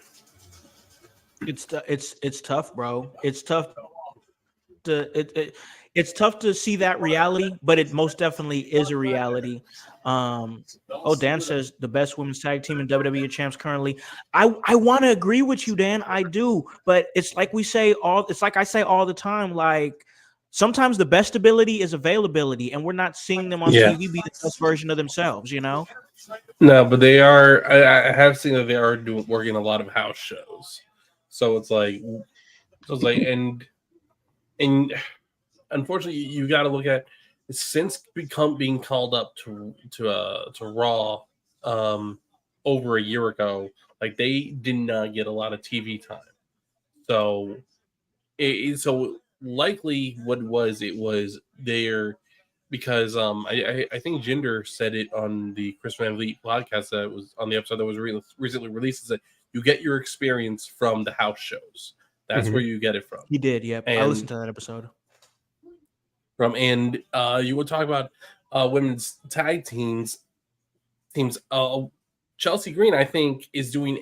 C: It's tough, bro. It's tough it's tough to see that reality, but it most definitely is a reality. Dan says the best women's tag team in WWE champs currently. I want to agree with you, Dan. I do, but it's like I say all the time, like sometimes the best ability is availability, and we're not seeing them on TV be the best version of themselves,
D: No, but they are. I have seen that they are working a lot of house shows. So it's like, and unfortunately, you got to look at since being called up to Raw over a year ago. Like they did not get a lot of TV time, so likely what it was there because I think Jinder said it on the Chris Van Vliet podcast that was on the episode that was recently released, is that you get your experience from the house shows. That's where you get it from.
C: He did, yep. I listened to that episode.
D: You will talk about women's tag teams. Chelsea Green, I think, is doing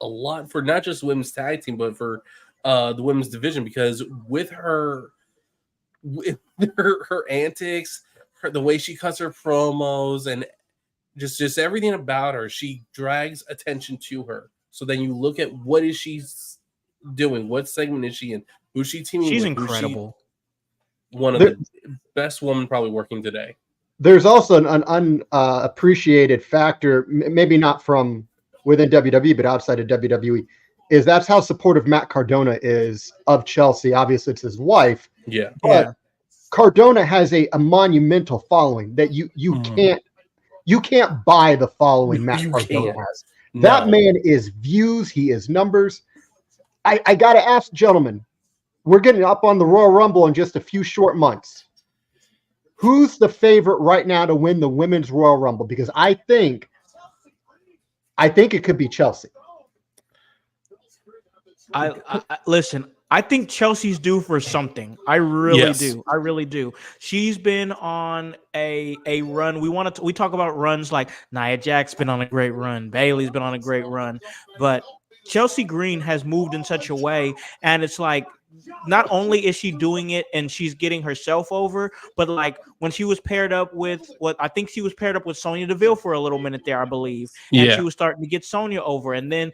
D: a lot for not just women's tag team, but for the women's division, because with her antics, the way she cuts her promos, and just everything about her, she drags attention to her. So then you look at what is she doing, what segment is she in, who's she teaming with?
C: She's incredible.
D: One of the best women probably working today.
B: There's also an unappreciated factor, maybe not from within WWE, but outside of WWE, is that's how supportive Matt Cardona is of Chelsea. Obviously, it's his wife.
D: Yeah.
B: But Cardona has a monumental following that you can't buy the following Matt Cardona has. That man is views. He is numbers. I got to ask, gentlemen, we're getting up on the Royal Rumble in just a few short months. Who's the favorite right now to win the Women's Royal Rumble? Because I think it could be Chelsea.
C: I listen. I think Chelsea's due for something. I really do. I really do. She's been on a run. We talk about runs like Nia Jax's been on a great run. Bayley's been on a great run, but Chelsea Green has moved in such a way, and it's like not only is she doing it and she's getting herself over, but like when she was paired up with Sonya Deville for a little minute there, I believe. And she was starting to get Sonya over. And then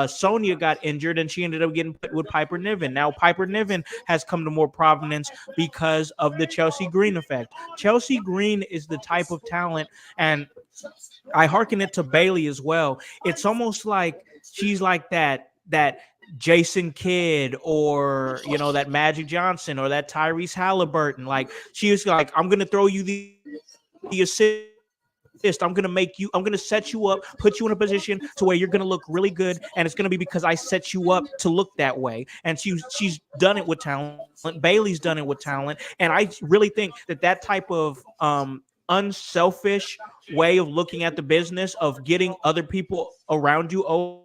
C: Sonya got injured and she ended up getting put with Piper Niven. Now Piper Niven has come to more prominence because of the Chelsea Green effect. Chelsea Green is the type of talent, and I hearken it to Bayley as well. It's almost like she's like that Jason Kidd, or that Magic Johnson, or that Tyrese Halliburton. Like she was like, I'm gonna throw you the assist. I'm gonna set you up, put you in a position to where you're gonna look really good, and it's gonna be because I set you up to look that way. And she's done it with talent. Bayley's done it with talent, and I really think that type of unselfish way of looking at the business, of getting other people around you over,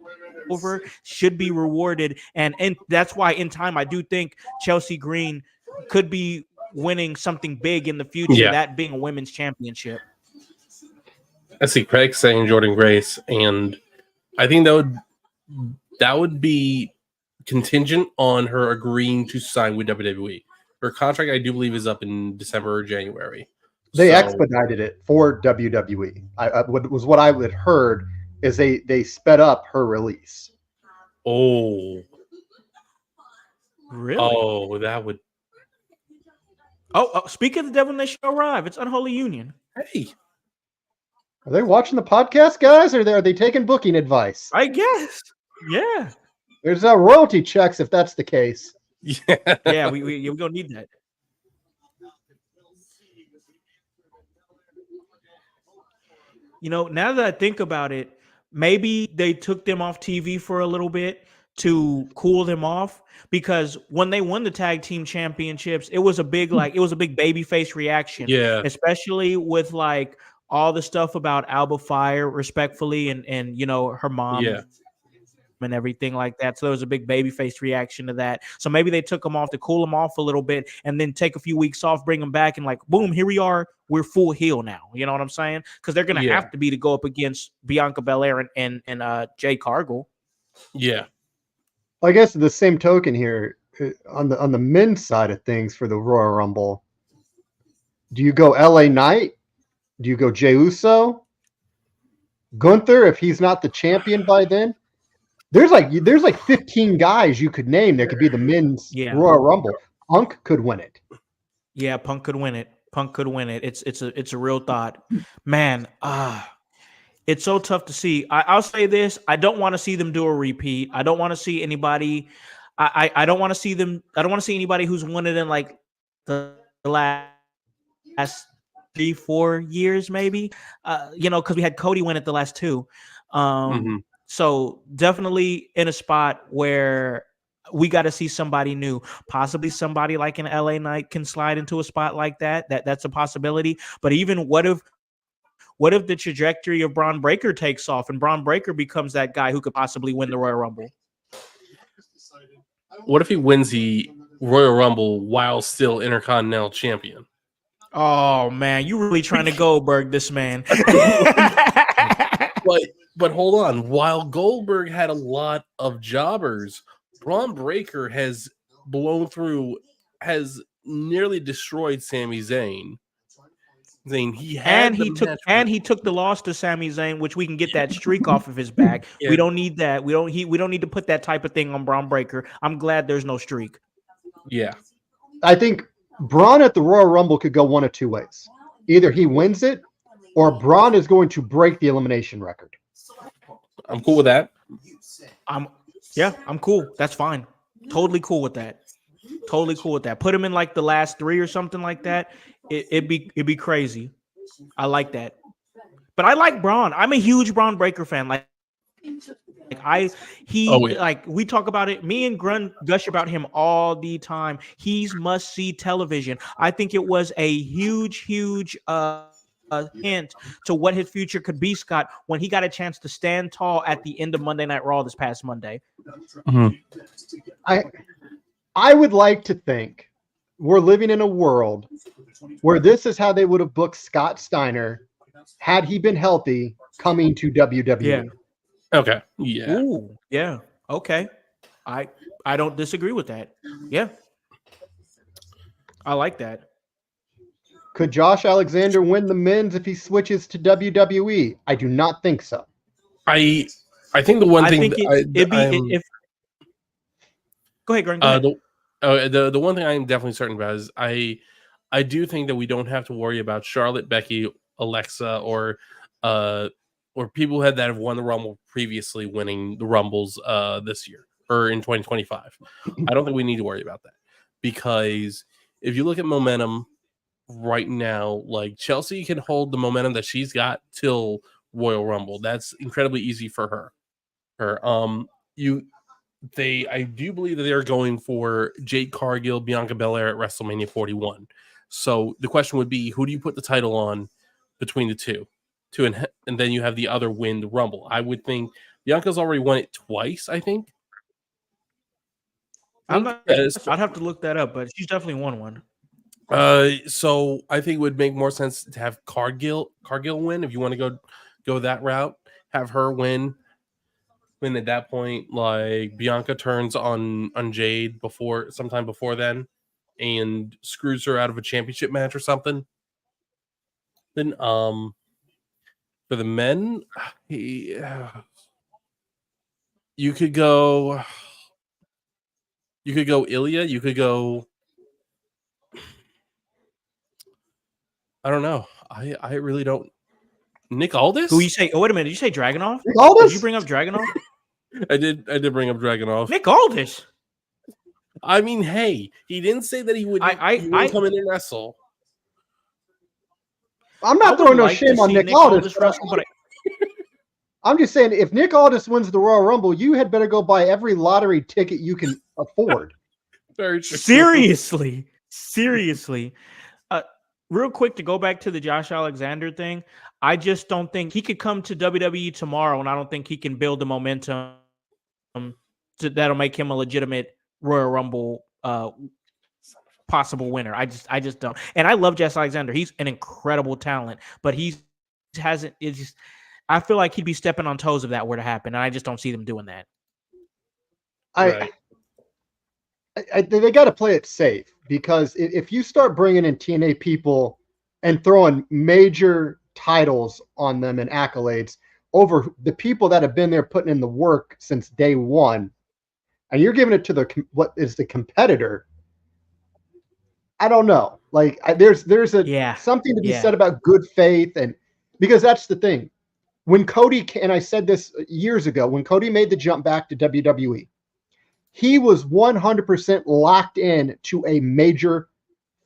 C: should be rewarded, and that's why in time I do think Chelsea Green could be winning something big in the future, that being a women's championship.
D: I see Craig saying Jordan Grace, and I think that would be contingent on her agreeing to sign with WWE. Her contract, I do believe, is up in December or January.
B: They expedited it for WWE. What I had heard is they sped up her release.
D: Oh,
C: really?
D: Oh, that would.
C: Oh, speak of the devil, they shall arrive. It's Unholy Union.
D: Hey,
B: are they watching the podcast, guys, or are they taking booking advice?
C: I guess. Yeah.
B: There's royalty checks if that's the case.
C: Yeah, we're gonna need that. Now that I think about it, maybe they took them off TV for a little bit to cool them off, because when they won the tag team championships, it was a big babyface reaction.
D: Yeah.
C: Especially with like all the stuff about Alba Fire, respectfully, and her mom and everything like that. So there was a big babyface reaction to that. So maybe they took them off to cool them off a little bit, and then take a few weeks off, bring them back, and like, boom, here we are. We're full heel now. You know what I'm saying? Because they're going to have to be to go up against Bianca Belair and Jade Cargill.
D: Yeah.
B: I guess the same token here, on the men's side of things for the Royal Rumble, do you go LA Knight? Do you go Jey Uso? Gunther, if he's not the champion by then? There's like 15 guys you could name that could be the men's Royal Rumble. Punk could win it.
C: Yeah, Punk could win it. It's a real thought. Man, it's so tough to see. I'll say this. I don't want to see them do a repeat. I don't want to see anybody. I don't want to see them. I don't want to see anybody who's won it in like the last 3-4 years, maybe. Because we had Cody win it the last 2. So definitely in a spot where we got to see somebody new, possibly somebody like an LA Knight can slide into a spot like that. That's a possibility. But even what if the trajectory of Braun Breaker takes off and Braun Breaker becomes that guy who could possibly win the Royal Rumble?
D: What if he wins the Royal Rumble while still Intercontinental Champion?
C: Oh man, you really trying to Goldberg this man.
D: But hold on. While Goldberg had a lot of jobbers, Braun Breaker has blown through, has nearly destroyed Sami Zayn.
C: He took the loss to Sami Zayn, which we can get that streak off of his back. Yeah. We don't need that. We don't need to put that type of thing on Braun Breaker. I'm glad there's no streak.
D: Yeah.
B: I think Braun at the Royal Rumble could go one of two ways. Either he wins it or Braun is going to break the elimination record.
D: I'm cool with that.
C: I'm cool. That's fine. Totally cool with that. Put him in like the last 3 or something like that. It'd be crazy. I like that. But I like Braun. I'm a huge Braun Breaker fan. Like we talk about it. Me and Grun gush about him all the time. He's must-see television. I think it was a huge hint to what his future could be, Scott, when he got a chance to stand tall at the end of Monday Night Raw this past Monday.
B: I would like to think we're living in a world where this is how they would have booked Scott Steiner had he been healthy coming to WWE.
C: Yeah.
D: Okay. Yeah.
C: Ooh, yeah. Okay. I don't disagree with that. Yeah. I like that.
B: Could Josh Alexander win the men's if he switches to WWE? I do not think so.
D: I think the one thing
C: Go ahead, Greg. Go ahead.
D: The one thing I am definitely certain about is I do think that we don't have to worry about Charlotte, Becky, Alexa, or people that have won the Rumble previously winning the Rumbles this year or in 2025. I don't think we need to worry about that, because if you look at momentum right now, like Chelsea can hold the momentum that she's got till Royal Rumble. That's incredibly easy for her. I do believe that they're going for Jade Cargill, Bianca Belair at WrestleMania 41. So the question would be, who do you put the title on between the two? And then you have the other win the Rumble. I would think Bianca's already won it twice, I think.
C: I'd have to look that up, but she's definitely won one.
D: So I think it would make more sense to have Cargill win if you want to go that route. Have her win at that point, like Bianca turns on Jade sometime before then and screws her out of a championship match or something. Then for the men, you could go Ilya, you could go, I don't know. I really don't. Nick Aldis?
C: Who you say? Oh, wait a minute. Did you say Dragunov?
B: Nick Aldis?
C: Did you bring up Dragunov?
D: I did bring up Dragunov.
C: Nick Aldis.
D: I mean, hey, he didn't say that he would come in and wrestle.
B: I'm not throwing no shame on Nick Aldis. I'm just saying, if Nick Aldis wins the Royal Rumble, you had better go buy every lottery ticket you can afford.
D: Very true.
C: Seriously. Real quick, to go back to the Josh Alexander thing, I just don't think he could come to WWE tomorrow, and I don't think he can build the momentum that'll make him a legitimate Royal Rumble possible winner. I just don't. And I love Josh Alexander. He's an incredible talent, but I feel like he'd be stepping on toes if that were to happen, and I just don't see them doing that.
B: they got to play it safe, because if you start bringing in TNA people and throwing major titles on them and accolades over the people that have been there putting in the work since day one, and you're giving it to what is the competitor, I don't know. Like, there's something to be said about good faith, and because that's the thing. When Cody, and I said this years ago, when Cody made the jump back to WWE, he was 100% locked in to a major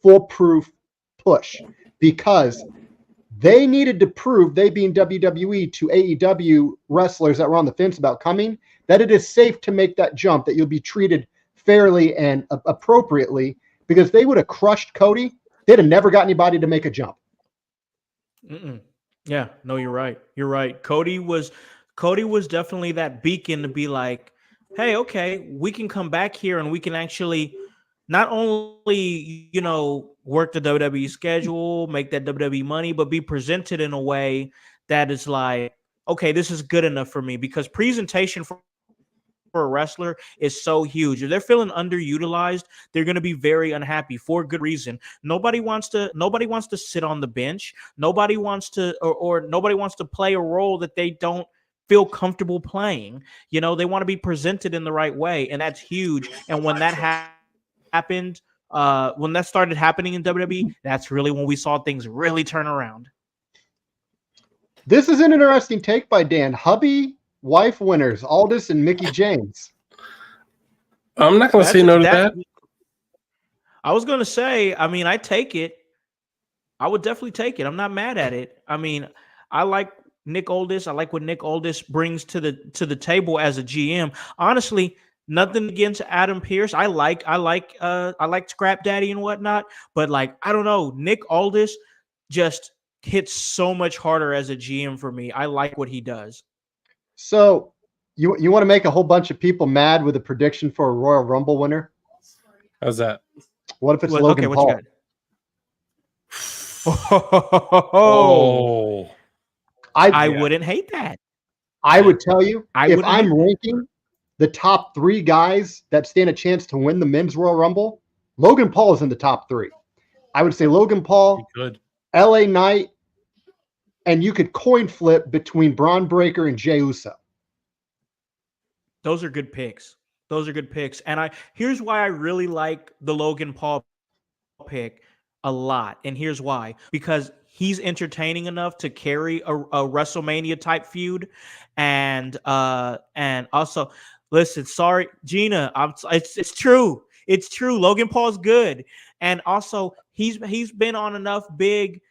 B: foolproof push, because they needed to prove, they being WWE, to AEW wrestlers that were on the fence about coming, that it is safe to make that jump, that you'll be treated fairly and appropriately, because they would have crushed Cody. They'd have never got anybody to make a jump.
C: Yeah, no, you're right. You're right. Cody was definitely that beacon to be like, hey, okay, we can come back here and we can actually not only, work the WWE schedule, make that WWE money, but be presented in a way that is like, okay, this is good enough for me, because presentation for a wrestler is so huge. If they're feeling underutilized, they're going to be very unhappy, for good reason. Nobody wants to sit on the bench. Nobody wants to, or nobody wants to play a role that they don't feel comfortable playing. They want to be presented in the right way, and that's huge. And when that happened, when that started happening in WWE, that's really when we saw things really turn around.
B: This is an interesting take by Dan. Hubby wife winners, Aldis and Mickie James.
D: I'm not going to say no to that.
C: I was going to say, I take it. I would definitely take it. I'm not mad at it. I like Nick Aldis. I like what Nick Aldis brings to the table as a GM. Honestly, nothing against Adam Pearce. I like Scrap Daddy and whatnot, but I don't know. Nick Aldis just hits so much harder as a GM for me. I like what he does.
B: So you want to make a whole bunch of people mad with a prediction for a Royal Rumble winner?
D: How's that?
B: What if it's Logan Paul?
C: What you got? I wouldn't hate that.
B: I would tell you, if I'm ranking the top 3 guys that stand a chance to win the men's Royal Rumble, Logan Paul is in the top 3. I would say Logan Paul, LA Knight, and you could coin flip between Braun Breaker and Jey Uso.
C: Those are good picks. And here's why I really like the Logan Paul pick a lot. And here's why. Because he's entertaining enough to carry a WrestleMania type feud. And also, listen, sorry, Gina, it's true. It's true. Logan Paul's good. And also, he's been on enough big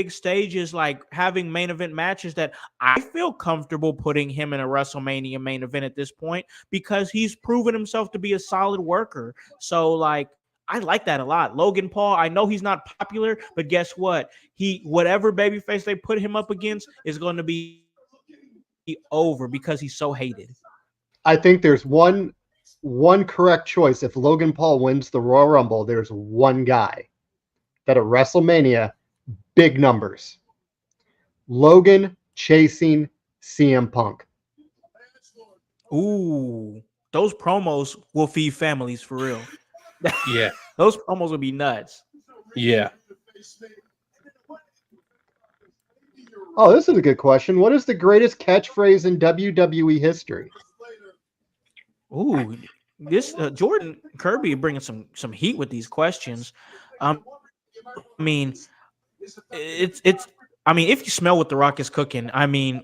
C: stages, like having main event matches, that I feel comfortable putting him in a WrestleMania main event at this point, because he's proven himself to be a solid worker. So I like that a lot. Logan Paul, I know he's not popular, but guess what? Whatever babyface they put him up against is going to be over, because he's so hated.
B: I think there's one correct choice. If Logan Paul wins the Royal Rumble, there's one guy that at WrestleMania, big numbers. Logan chasing CM Punk.
C: Ooh, those promos will feed families for real.
D: Yeah.
C: Those promos will be nuts.
D: Yeah.
B: Oh, this is a good question. What is the greatest catchphrase in WWE history?
C: Ooh, this Jordan Kirby bringing some heat with these questions. If you smell what The Rock is cooking,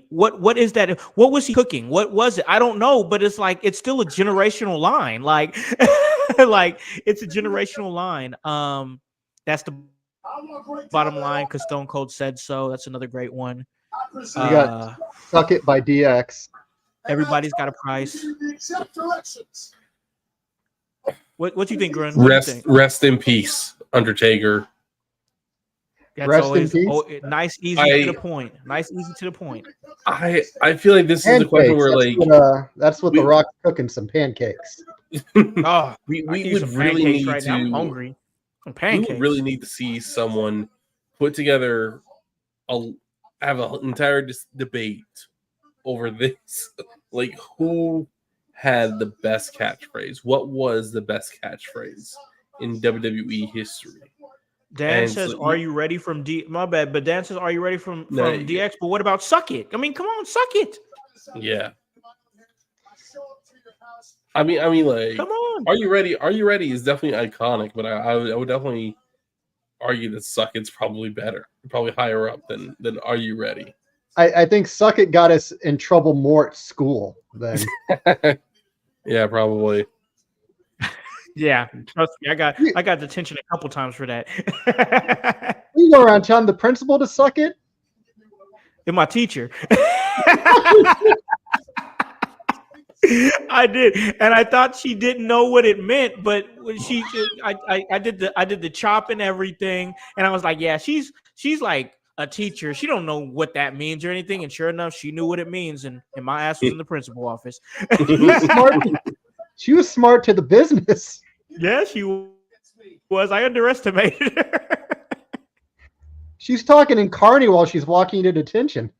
C: what is that? What was he cooking? What was it? I don't know, but it's still a generational line. It's a generational line. That's the bottom line, because Stone Cold said so. That's another great one.
B: You got Suck It by DX.
C: Everybody's got a price. What do you think, Grun?
D: Rest in peace, Undertaker.
C: That's
B: Rest
C: always
B: in peace.
C: Nice, easy to the point.
D: I feel like this is the question where
B: that's what The Rock's cooking, some pancakes.
C: Oh,
D: we would really need
C: right
D: to.
C: now. I'm hungry. Some
D: We
C: pancakes.
D: would really need to see someone put together have an entire debate over this. Who had the best catchphrase? What was the best catchphrase in WWE history?
C: Dan
D: And
C: says,
D: so-
C: "Are you ready from D?" My bad, but Dan says, "Are you ready from
D: No,
C: DX?" But what about "Suck It"? I mean, come on, suck it.
D: Yeah. I mean, like,
C: Come on.
D: Are you ready? Are you ready is definitely iconic, but I would definitely argue that "Suck It's" probably better, probably higher up than "Are You Ready."
B: I think "Suck It" got us in trouble more at school than.
D: Yeah, probably.
C: Yeah, trust me, I got detention a couple times for that.
B: You go around telling the principal to suck it.
C: And my teacher. I did, and I thought she didn't know what it meant, but when I did the chop and everything, and I was like, yeah, she's like a teacher. She don't know what that means or anything, and sure enough, she knew what it means, and my ass was in the principal office.
B: She was smart to the business.
C: Yeah, she was. I underestimated her.
B: She's talking in Carney while she's walking to detention.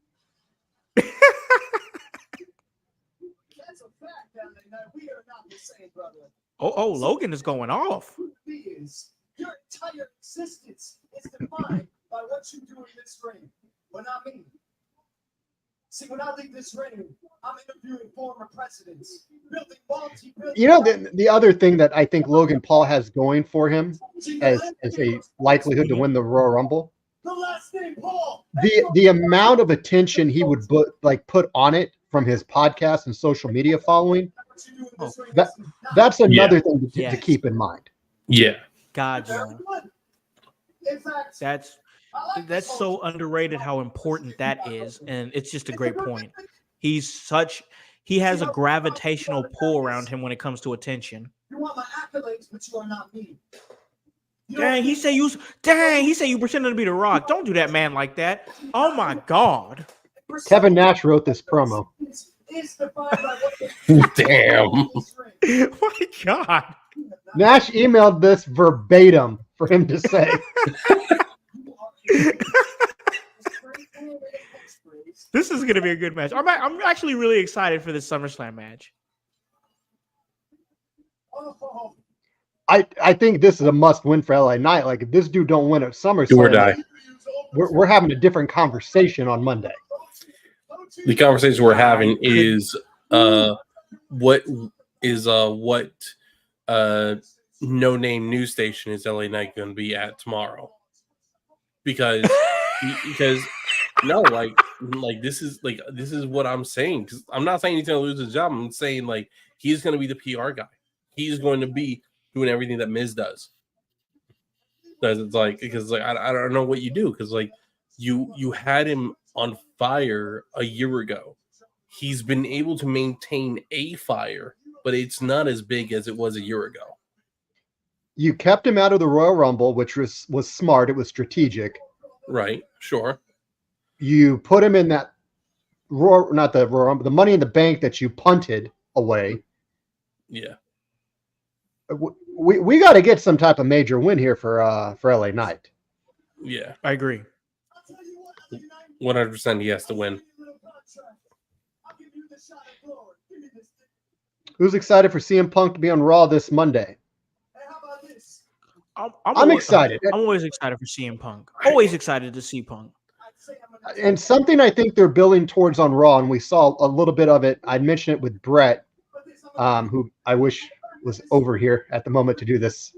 C: Oh, Logan is going off.
E: Your entire existence is defined by what you do in this ring. Well, not me. See, when I leave this ring, I'm interviewing former presidents, building multi-billion.
B: You know, the other thing that I think Logan Paul has going for him as a likelihood to win the Royal Rumble,
E: The last name Paul.
B: the amount of attention he would put on it from his podcast and social media following, that's another thing to keep in mind.
D: Yeah.
C: God, yeah. That's so underrated how important that is, and it's just a great point. He has a gravitational pull around him when it comes to attention.
E: You want my accolades, but you are not me.
C: Dang, he say you pretending to be The Rock. Don't do that, man, like that. Oh my God.
B: Kevin Nash wrote this promo.
D: Damn.
C: My God.
B: Nash emailed this verbatim for him to say.
C: This is going to be a good match. I'm actually really excited for this SummerSlam match.
B: I think this is a must-win for LA Knight. Like, if this dude don't win at SummerSlam,
D: Do or die.
B: We're having a different conversation on Monday.
D: The conversation we're having is what no-name news station is LA Knight going to be at tomorrow? Because no, like this is what I'm saying. Because I'm not saying he's going to lose his job. I'm saying like he's going to be the PR guy. He's going to be doing everything that Miz does. Because I don't know what you do, because like you had him on fire a year ago. He's been able to maintain a fire, but it's not as big as it was a year ago.
B: You kept him out of the Royal Rumble, which was smart. It was strategic.
D: Right, sure.
B: You put him in that not the Royal Rumble, the Money in the Bank that you punted away.
D: Yeah.
B: We got to get some type of major win here for LA Knight.
D: Yeah,
C: I agree.
D: 100% he has to win.
B: Who's excited for CM Punk to be on Raw this Monday? I'm excited.
C: I'm always excited for CM Punk. Always excited to see Punk.
B: And something I think they're building towards on Raw, and we saw a little bit of it. I mentioned it with Brett, who I wish was over here at the moment to do this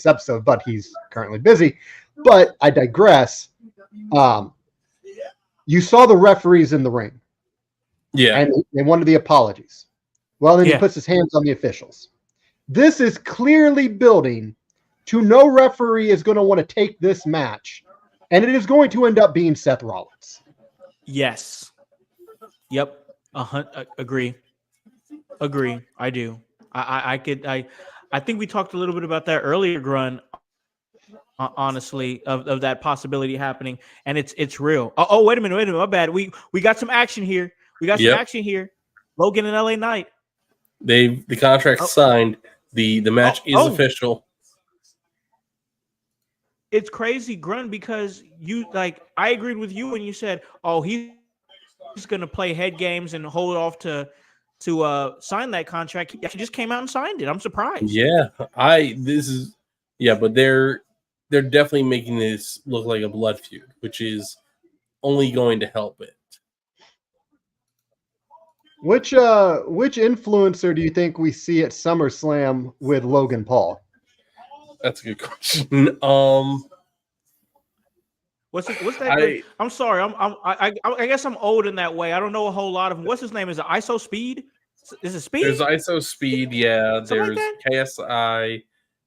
B: episode, but he's currently busy. But I digress. You saw the referees in the ring.
D: Yeah.
B: And they wanted the apologies. Well, then he puts his hands on the officials. This is clearly building to no referee is going to want to take this match, and it is going to end up being Seth Rollins.
C: Yes. Yep. Agree. I do. I think we talked a little bit about that earlier, Grun. Honestly, of that possibility happening, and it's real. Oh, wait a minute, my bad. We got some action here. Action here. Logan and LA Knight.
D: The contract signed. The match is official.
C: It's crazy, Grun, because I agreed with you when you said, "Oh, he's going to play head games and hold off to to sign that contract. He just came out and signed it. I'm surprised.
D: Yeah, but they're definitely making this look like a blood feud, which is only going to help it.
B: Which influencer do you think we see at SummerSlam with Logan Paul?
D: That's a good question.
C: What's that? I'm sorry. I guess I'm old in that way. I don't know a whole lot of them. What's his name? Is it ISO Speed? Is it Speed?
D: There's ISO Speed. Yeah.
C: Something
D: There's
C: like
D: KSI.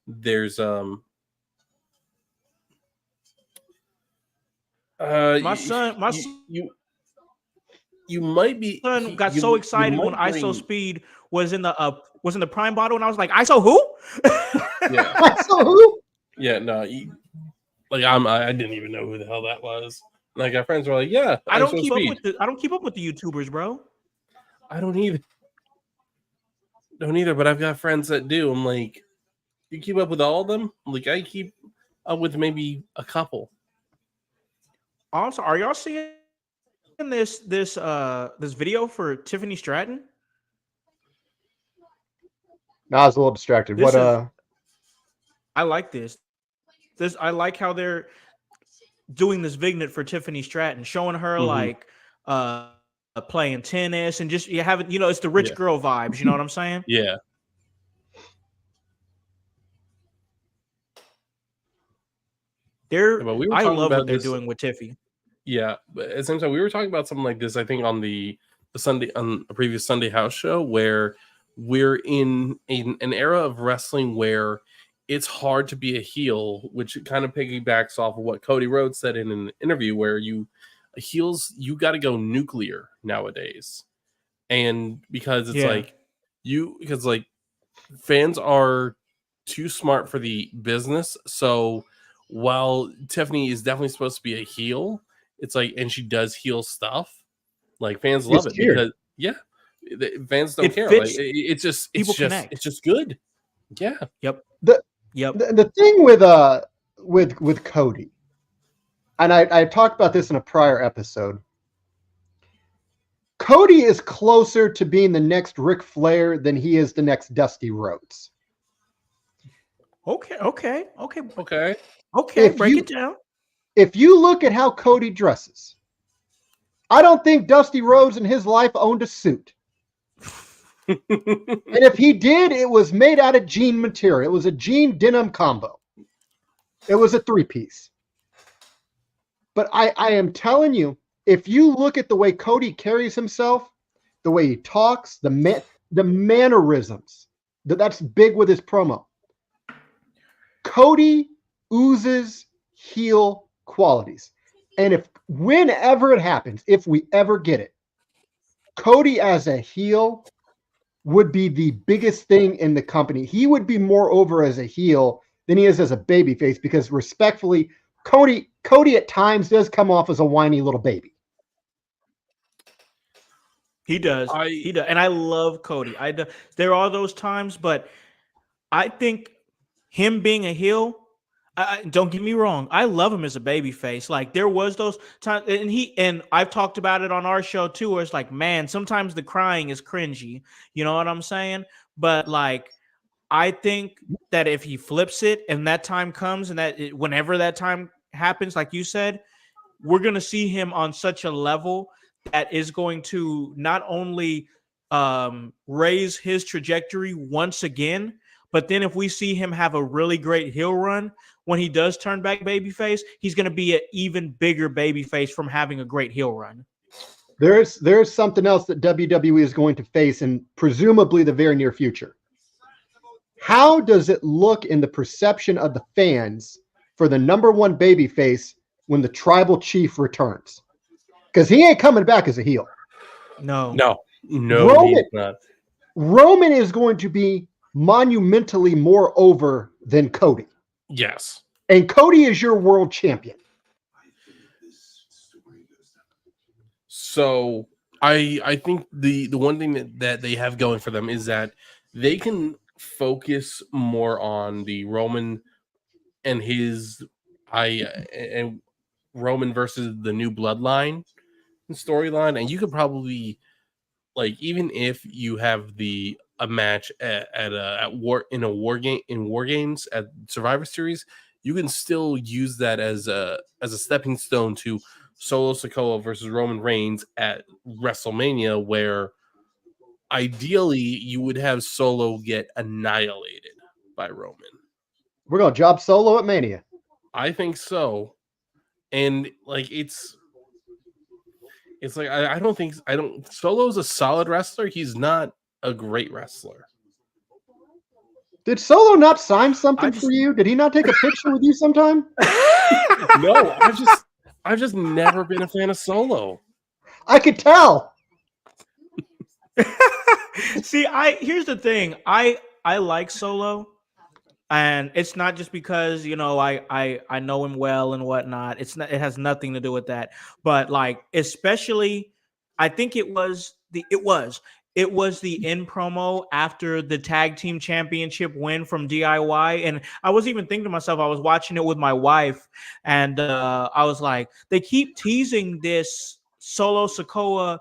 D: There's
C: my son got so excited when ISO Speed was in the Prime bottle, and I was like, ISO who?
D: Yeah.
B: ISO who?
D: Yeah, no. I didn't even know who the hell that was. Like our friends were like, yeah,
C: I don't keep up with the YouTubers, bro.
D: I don't either, but I've got friends that do. I'm like, you keep up with all of them? Like I keep up with maybe a couple.
C: Also, are y'all seeing this video for Tiffany Stratton?
B: No, I was a little distracted.
C: I like this. I like how they're doing this vignette for Tiffany Stratton, showing her like playing tennis and just it's the rich girl vibes. You know what I'm saying?
D: Yeah.
C: I love what they're doing with Tiffy.
D: Yeah, but at the same time, we were talking about something like this, I think, on a previous Sunday house show, where we're in an era of wrestling where it's hard to be a heel, which kind of piggybacks off of what Cody Rhodes said in an interview, where heels, you got to go nuclear nowadays. And because it's fans are too smart for the business. So while Tiffany is definitely supposed to be a heel, it's like, and she does heel stuff, like fans love it because fans don't care. Like it's just good. Yeah.
C: Yep.
B: The thing with Cody, and I talked about this in a prior episode. Cody is closer to being the next Ric Flair than he is the next Dusty Rhodes.
C: Okay.
B: Break
C: it down.
B: If you look at how Cody dresses, I don't think Dusty Rhodes in his life owned a suit. And if he did, it was made out of jean material. It was a jean denim combo. It was a 3-piece. But I am telling you, if you look at the way Cody carries himself, the way he talks, the mannerisms, that's big with his promo. Cody oozes heel qualities. And whenever it happens, if we ever get it, Cody as a heel would be the biggest thing in the company. He would be more over as a heel than he is as a babyface, because respectfully, Cody at times does come off as a whiny little baby.
C: He does. He does. And I love Cody. There are those times, but I think him being a heel, don't get me wrong, I love him as a babyface. Like there was those times, and I've talked about it on our show too, where it's like, man, sometimes the crying is cringy. You know what I'm saying? But like, I think that if he flips it and that time comes, and whenever that time happens, like you said, we're gonna see him on such a level that is going to not only raise his trajectory once again, but then if we see him have a really great heel run, when he does turn back babyface, he's going to be an even bigger babyface from having a great heel run.
B: There's something else that WWE is going to face in presumably the very near future. How does it look in the perception of the fans for the number one babyface when the tribal chief returns? Because he ain't coming back as a heel.
C: No.
B: Roman is going to be monumentally more over than Cody.
D: Yes.
B: And Cody is your world champion.
D: So I think the one thing that they have going for them is that they can focus more on the Roman and and Roman versus the new bloodline storyline, and you could probably even if you have a match at war games at Survivor Series, you can still use that as a stepping stone to Solo Sikoa versus Roman Reigns at WrestleMania, where ideally you would have Solo get annihilated by Roman.
B: We're gonna job Solo at Mania.
D: I think so, and it's like I don't. Solo's a solid wrestler. He's not a great wrestler.
B: Did Solo not sign something for you? Did he not take a picture with you sometime?
D: No, I've just never been a fan of Solo.
B: I could tell.
C: See, here's the thing. I like Solo, and it's not just because I know him well and whatnot. It has nothing to do with that. But especially, I think it was the end promo after the tag team championship win from DIY. And I was even thinking to myself, I was watching it with my wife, and I was like, they keep teasing this Solo Sikoa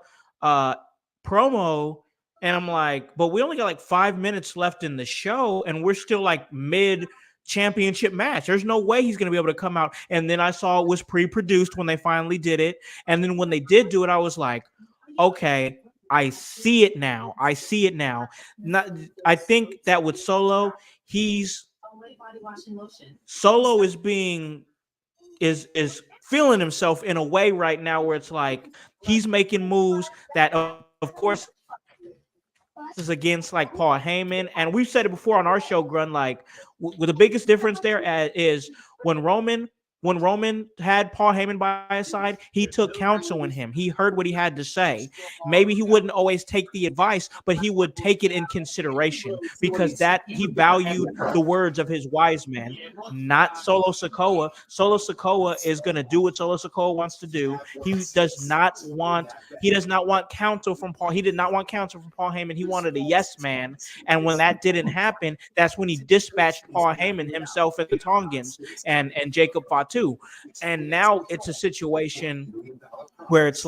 C: promo. And I'm like, but we only got 5 minutes left in the show, and we're still mid championship match. There's no way he's going to be able to come out. And then I saw it was pre-produced when they finally did it. And then when they did do it, I was like, okay, I see it now. I think that with Solo, Solo is feeling himself in a way right now where it's he's making moves that, of course, is against Paul Heyman. And we've said it before on our show, Grun, with the biggest difference there is when Roman had Paul Heyman by his side, he took counsel in him. He heard what he had to say. Maybe he wouldn't always take the advice, but he would take it in consideration because that he valued the words of his wise man, not Solo Sikoa. Solo Sikoa is going to do what Solo Sikoa wants to do. He does not want counsel from Paul. He did not want counsel from Paul Heyman. He wanted a yes man. And when that didn't happen, that's when he dispatched Paul Heyman himself and the Tongans and Jacob Fatu. And now it's a situation where it's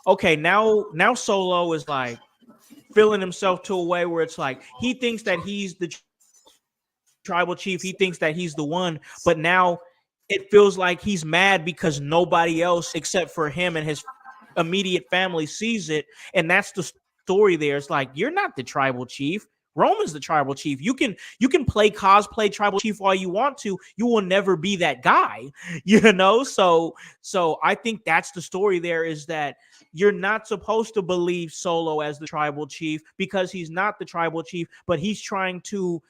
C: okay, now Solo is feeling himself to a way where it's he thinks that he's the tribal chief. He thinks that he's the one, but now it feels like he's mad because nobody else except for him and his immediate family sees it. And that's the story there. It's you're not the tribal chief. Roman's the tribal chief. You can play cosplay tribal chief all you want to. You will never be that guy, So I think that's the story there, is that you're not supposed to believe Solo as the tribal chief because he's not the tribal chief, but he's trying to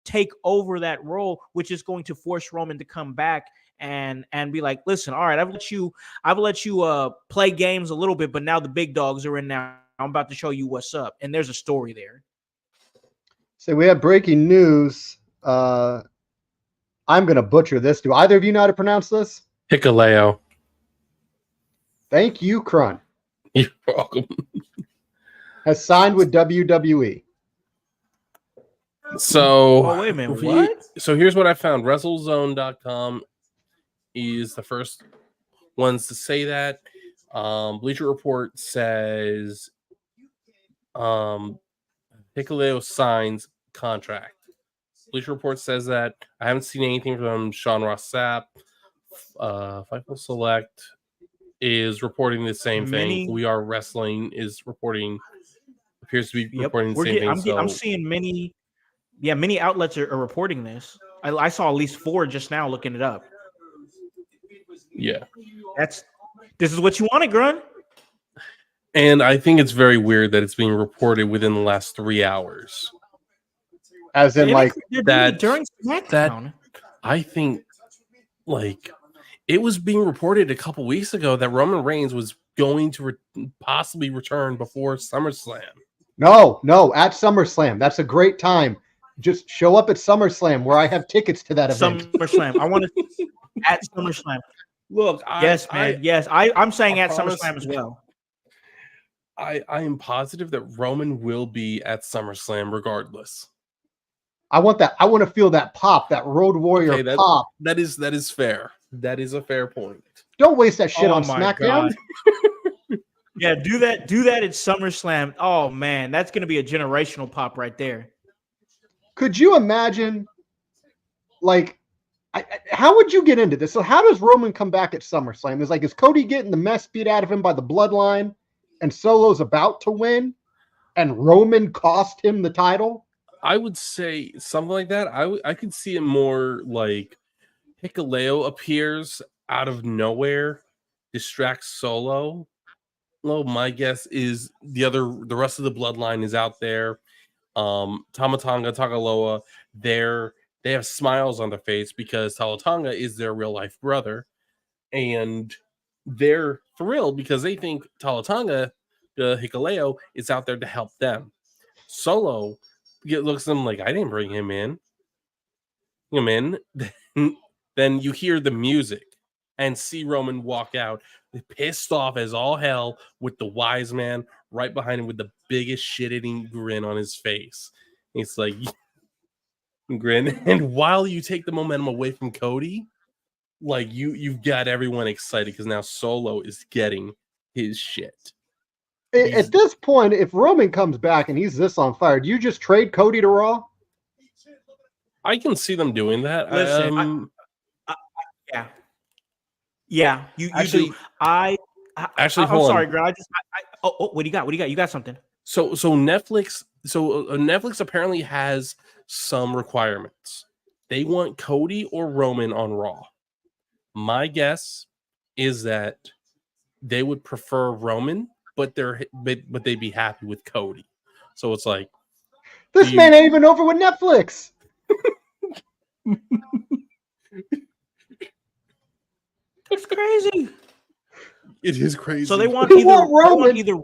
C: take over that role, which is going to force Roman to come back and be listen, all right, I've let you play games a little bit, but now the big dogs are in now. I'm about to show you what's up. And there's a story there.
B: So we have breaking news. I'm going to butcher this. Do either of you know how to pronounce this?
D: Hikuleo.
B: Thank you, Krun.
D: You're welcome.
B: Has signed with WWE.
D: So,
C: wait a minute. What?
D: So here's what I found. WrestleZone.com is the first ones to say that. Bleacher Report says Hikuleo signs contract. Bleacher Report says that. I haven't seen anything from Sean Ross Sapp. Fightful Select is reporting the same thing. We Are Wrestling is appears to be reporting the same thing.
C: I'm seeing many outlets are reporting this. I saw at least 4 just now looking it up.
D: Yeah.
C: This is what you wanted, Grun.
D: And I think it's very weird that it's being reported within the last 3 hours.
B: As in,
C: that during SmackDown.
D: I think, it was being reported a couple weeks ago that Roman Reigns was going to possibly return before SummerSlam.
B: No, at SummerSlam. That's a great time. Just show up at SummerSlam where I have tickets to that event.
C: SummerSlam. I want to at SummerSlam. Look, yes, man. I'm saying at SummerSlam as well.
D: I am positive that Roman will be at SummerSlam regardless.
B: I want that. I want to feel that pop, that Road Warrior pop.
D: That is fair. That is a fair point.
B: Don't waste that shit on SmackDown.
C: Yeah, do that at SummerSlam. Oh man, that's gonna be a generational pop right there.
B: Could you imagine, like, how would you get into this? So how does Roman come back at SummerSlam? Is Cody getting the mess beat out of him by the Bloodline, and Solo's about to win, and Roman cost him the title?
D: I would say something like that. I could see it more like Hikuleo appears out of nowhere, distracts Solo. Well, my guess is the rest of the Bloodline is out there. Tama Tonga, Tagaloa, they have smiles on their face because Tama Tonga is their real life brother, and they're thrilled because they think Tama Tonga, the Hikuleo, is out there to help them. Solo looks at them like, I didn't bring him in. Then you hear the music and see Roman walk out, pissed off as all hell, with the wise man right behind him with the biggest shit-eating grin on his face. It's like, grin. And while you take the momentum away from Cody, like you've got everyone excited because now Solo is getting his shit.
B: At this point, if Roman comes back and he's this on fire, do you just trade Cody to Raw?
D: I can see them doing that.
C: Listen, yeah. You
D: actually,
C: do. I'm sorry, girl. What do you got? You got something?
D: So Netflix. So Netflix apparently has some requirements. They want Cody or Roman on Raw. My guess is that they would prefer Roman, but they'd be happy with Cody. So it's like,
B: this man ain't even over with Netflix.
C: It's crazy.
D: It is crazy.
C: So they want
B: Roman,
C: either,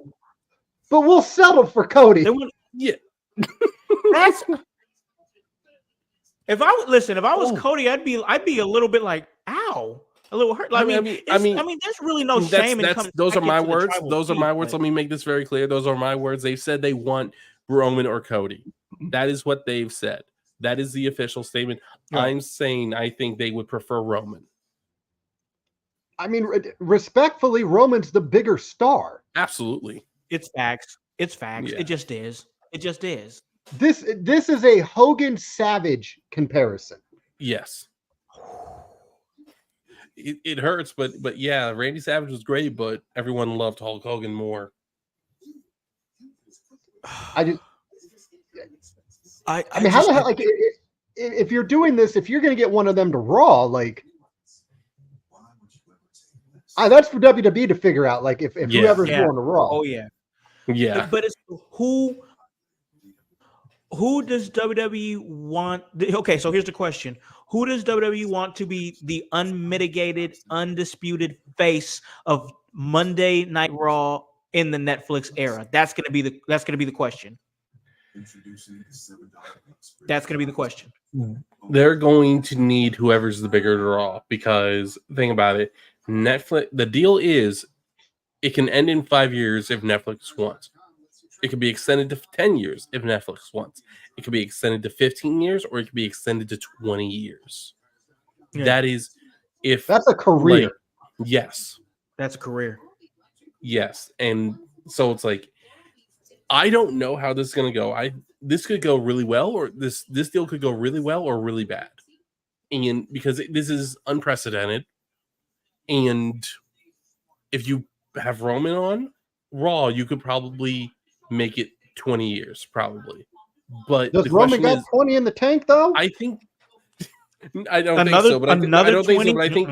B: but we'll settle for Cody.
D: Yeah.
C: That's if I was Cody, I'd be a little bit like, ow, a little hurt. I mean, there's really no shame in coming.
D: Those are my words.
C: Those
D: are my words. Let me make this very clear. Those are my words. They've said they want Roman or Cody. That is what they've said. That is the official statement. Yeah. I'm saying I think they would prefer Roman.
B: I mean, respectfully, Roman's the bigger star.
D: Absolutely.
C: It's facts. Yeah. It just is.
B: This is a Hogan Savage comparison.
D: Yes. It hurts, but yeah, Randy Savage was great, but everyone loved Hulk Hogan more.
B: I mean, how the hell? Like, if you're doing this, if you're going to get one of them to Raw, like, that's for WWE to figure out. Like, if whoever's going to Raw.
C: Oh yeah. But it's who does WWE want? Okay, so here's the question: who does WWE want to be the unmitigated, undisputed face of Monday Night Raw in the Netflix era? That's gonna be the question. That's gonna be the question.
D: They're going to need whoever's the bigger draw, because think about it. Netflix. The deal is, it can end in 5 years if Netflix wants. It could be extended to 10 years if Netflix wants. It could be extended to 15 years, or it could be extended to 20 years. Yeah. That is, if
B: that's a career.
D: Like, yes,
C: that's a career.
D: Yes, and so it's like, I don't know how this is going to go. This could go really well, or this deal could go really well or really bad, and because this is unprecedented. And if you have Roman on Raw, you could probably make it 20 years, probably. But
B: does Roman got 20 in the tank, though?
D: I think I don't think so. But I don't think so. But I think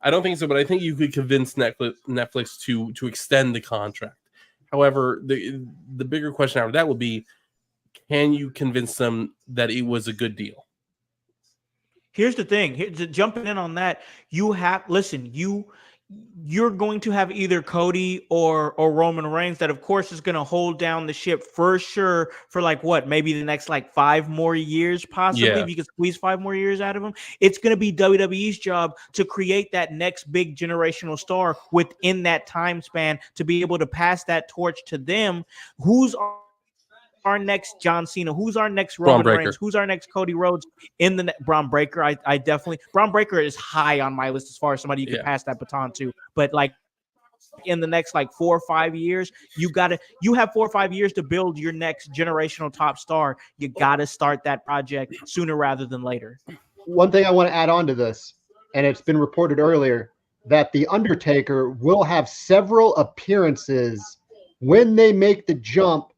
D: I don't think so. But I think you could convince Netflix to extend the contract. However, the bigger question after that would be, can you convince them that it was a good deal?
C: Here's the thing. Jumping in on that, you're going to have either Cody or Roman Reigns that, of course, is going to hold down the ship for sure for maybe the next 5 more years, possibly. If you can squeeze 5 more years out of them. It's going to be WWE's job to create that next big generational star within that time span to be able to pass that torch to them. Who's our next John Cena? Who's our next Roman Reigns? Who's our next Cody Rhodes? In the Braun Breaker, I definitely Braun Breaker is high on my list as far as somebody you can pass that baton to. But in the next like 4 or 5 years, you have 4 or 5 years to build your next generational top star. You got to start that project sooner rather than later.
B: One thing I want to add on to this, and it's been reported earlier, that The Undertaker will have several appearances when they make the jump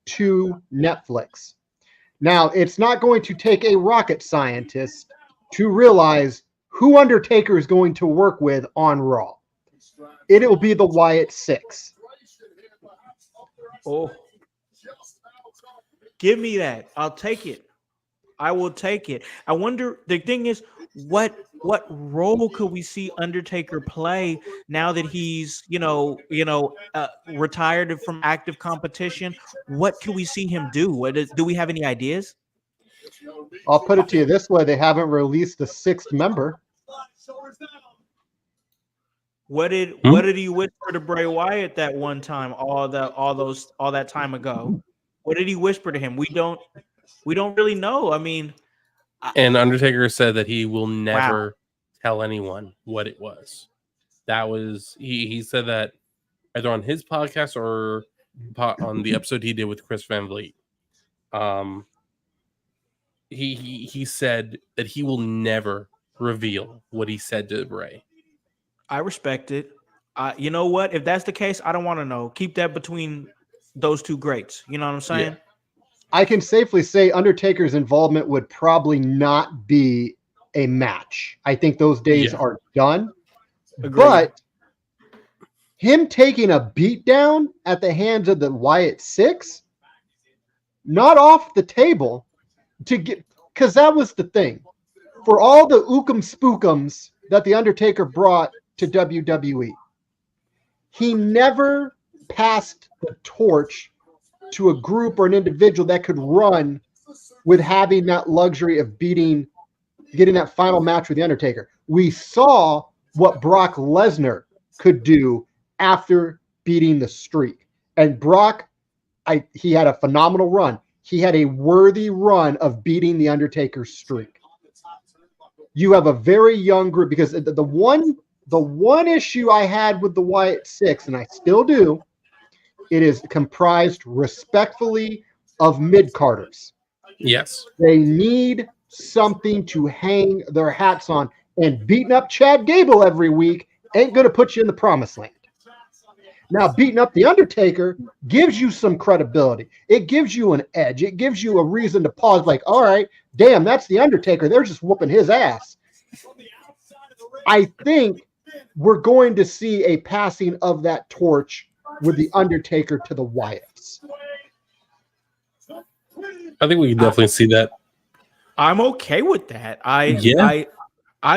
B: to Netflix. Now, it's not going to take a rocket scientist to realize who Undertaker is going to work with on Raw. It will be the Wyatt Six.
C: Oh, give me that. I'll take it. I will take it. I wonder, the thing is, what role could we see Undertaker play now that he's retired from active competition? What can we see him do? Do we have any ideas?
B: I'll put it to you this way: they haven't released the 6th member.
C: What did he whisper to Bray Wyatt that one time? All that time ago. What did he whisper to him? We don't really know. I mean,
D: and Undertaker said that he will never tell anyone what it was. That was he said that either on his podcast or on the episode he did with Chris Van Vliet. He said that he will never reveal what he said to Bray.
C: I respect it. You know what? If that's the case, I don't want to know. Keep that between those two greats. You know what I'm saying?
B: Yeah. I can safely say Undertaker's involvement would probably not be a match. I think those days are done.
C: Agreed.
B: But him taking a beatdown at the hands of the Wyatt Six, not off the table to get, because that was the thing. For all the ookum spookums that the Undertaker brought to WWE, he never passed the torch to a group or an individual that could run with having that luxury of getting that final match with the Undertaker. We saw what Brock Lesnar could do after beating the Streak. And Brock, he had a phenomenal run. He had a worthy run of beating the Undertaker's streak. You have a very young group, because the one issue I had with the Wyatt Six, and I still do, it is comprised respectfully of mid-carders.
D: Yes.
B: They need something to hang their hats on, and beating up Chad Gable every week ain't going to put you in the promised land. Now, beating up The Undertaker gives you some credibility. It gives you an edge. It gives you a reason to pause, like, all right, damn, that's The Undertaker. They're just whooping his ass. I think we're going to see a passing of that torch with The Undertaker to the Wyatts.
D: I think we can definitely see that.
C: I'm okay with that. I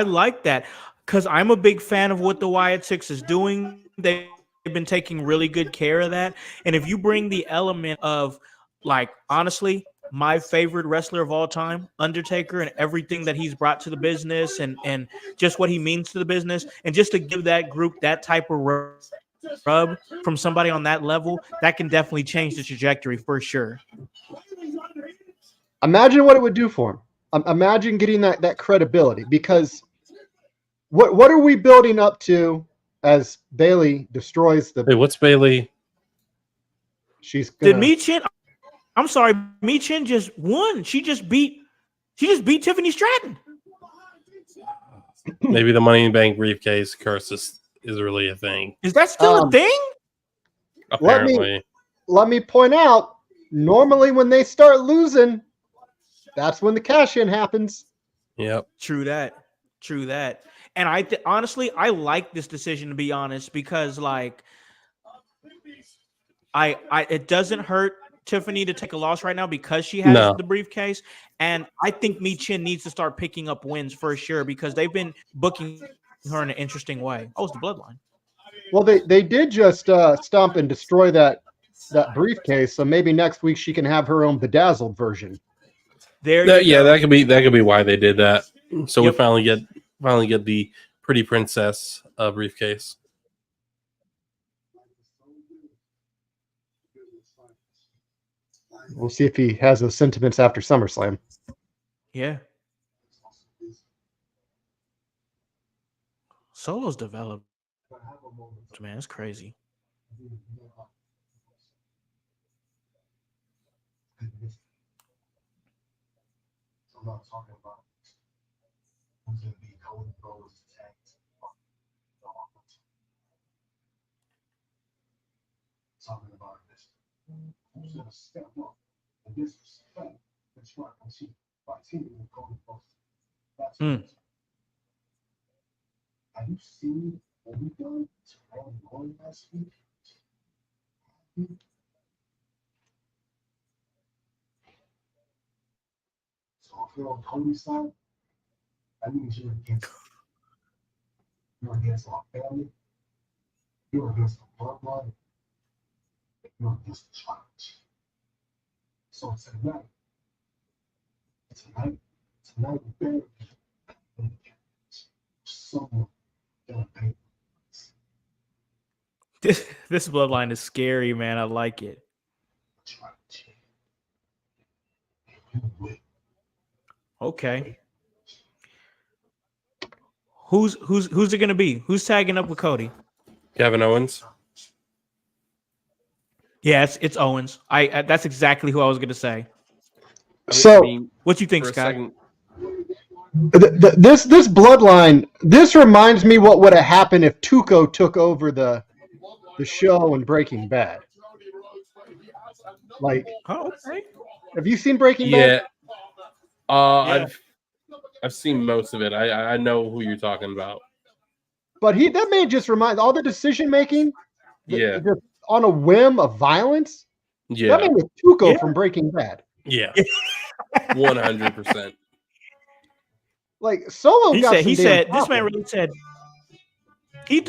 C: like that, because I'm a big fan of what the Wyatt Six is doing. They've been taking really good care of that. And if you bring the element of, like, honestly, my favorite wrestler of all time, Undertaker, and everything that he's brought to the business and just what he means to the business, and just to give that group that type of rub from somebody on that level, that can definitely change the trajectory for sure.
B: Imagine what it would do for him. Imagine getting that credibility, because what are we building up to as Bayley destroys the...
D: Hey, what's Bayley?
B: She's gonna...
C: Did Michin... I'm sorry, Michin just won. She just beat Tiffany Stratton.
D: Maybe the Money in the Bank briefcase curse is really a thing.
C: Is that still a thing?
D: Apparently.
B: Let me point out, normally when they start losing, that's when the cash-in happens.
D: Yep.
C: True that. And honestly, I like this decision, to be honest, because, like, it doesn't hurt Tiffany to take a loss right now because she has the briefcase. And I think Michin needs to start picking up wins for sure, because they've been booking her in an interesting way. Oh, it's the Bloodline.
B: Well, they did just stomp and destroy that briefcase, so maybe next week she can have her own bedazzled version.
D: That could be why they did that. So we finally get the Pretty Princess briefcase.
B: We'll see if he has those sentiments after SummerSlam.
C: Yeah. Solo's developed. Man, it's crazy.
E: I'm not talking about who's going to be Cody Rhodes' tag. Talking about this. Who's going to step up and disrespect the tribal chief by teaming with Cody Rhodes? That's it. Have you seen what we done to Roman Reigns last week? So if you're on Cody's side, that means you're against our family, you're against the bloodline, you're against the church. So tonight we better be someone that pay.
C: This bloodline is scary, man. I like it. Okay. Who's it gonna be? Who's tagging up with Cody?
D: Kevin Owens.
C: Yeah, it's Owens. I that's exactly who I was gonna say.
B: So,
C: what you think, Scott?
B: This bloodline, this reminds me what would have happened if Tuco took over the show in Breaking Bad. Like,
C: oh, okay.
B: Have you seen Breaking Bad?
D: Yeah. I've seen most of it. I know who you're talking about.
B: But that man just reminds all the decision making.
D: Yeah.
B: On a whim of violence.
D: Yeah.
B: That man was Tuco from Breaking Bad.
D: Yeah. 100%.
B: Like Solo
C: He
B: got
C: said, this man really said, he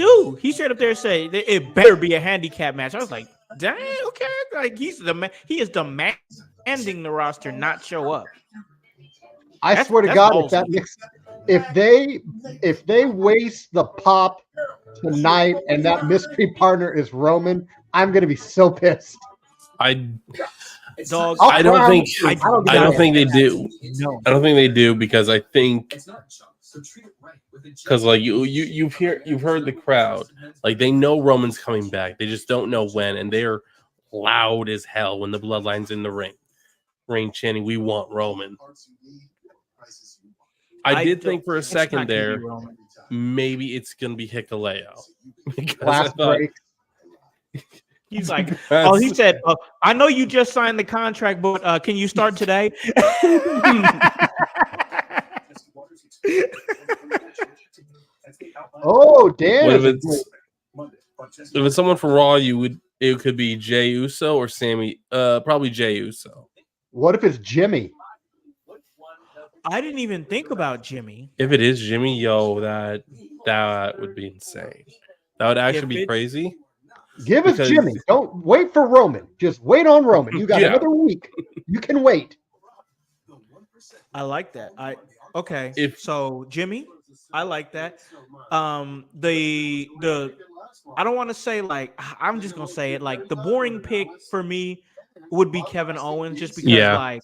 C: straight up there said it better be a handicap match. I was like, dang, okay. Like he is demanding the roster not show up.
B: I swear to God, if they waste the pop tonight and that mystery partner is Roman, I'm gonna be so pissed.
D: I don't think they do.
C: No.
D: I don't think they do because I think like you've heard the crowd, like they know Roman's coming back. They just don't know when, and they're loud as hell when the bloodline's in the ring chanting, "We want Roman." I did think for a second there, maybe it's gonna be Hikuleo.
B: Last break.
C: He's like, he said, I know you just signed the contract, but can you start today?
B: Oh, damn.
D: If it's someone from Raw, it could be Jey Uso or Sammy, probably Jey Uso.
B: What if it's Jimmy?
C: I didn't even think about Jimmy.
D: If it is Jimmy, that would be insane. That would actually be crazy.
B: Give us Jimmy. Don't wait for Roman. Just wait on Roman. You got another week. You can wait.
C: I like that. So Jimmy, I like that. I don't want to say I'm just gonna say it the boring pick for me would be Kevin Owens just because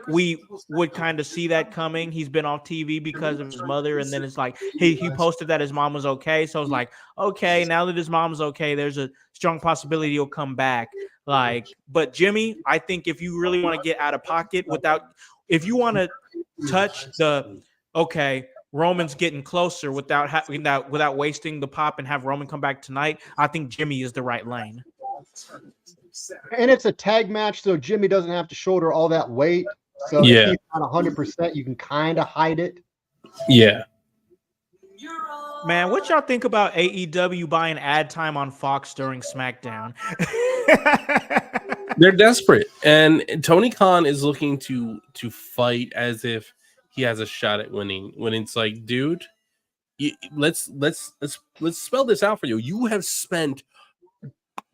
C: we would kind of see that coming. He's been off TV because of his mother, and then it's he posted that his mom was okay. So it's okay, now that his mom's okay, there's a strong possibility he'll come back. But Jimmy, I think if you really want to get out of pocket if you want to touch Roman's getting closer without wasting the pop and have Roman come back tonight, I think Jimmy is the right lane.
B: And it's a tag match, so Jimmy doesn't have to shoulder all that weight. So if he's not 100%, you can kind of hide it.
D: Yeah.
C: Man, what y'all think about AEW buying ad time on Fox during SmackDown?
D: They're desperate, and Tony Khan is looking to fight as if he has a shot at winning. When it's dude, let's spell this out for you. You have spent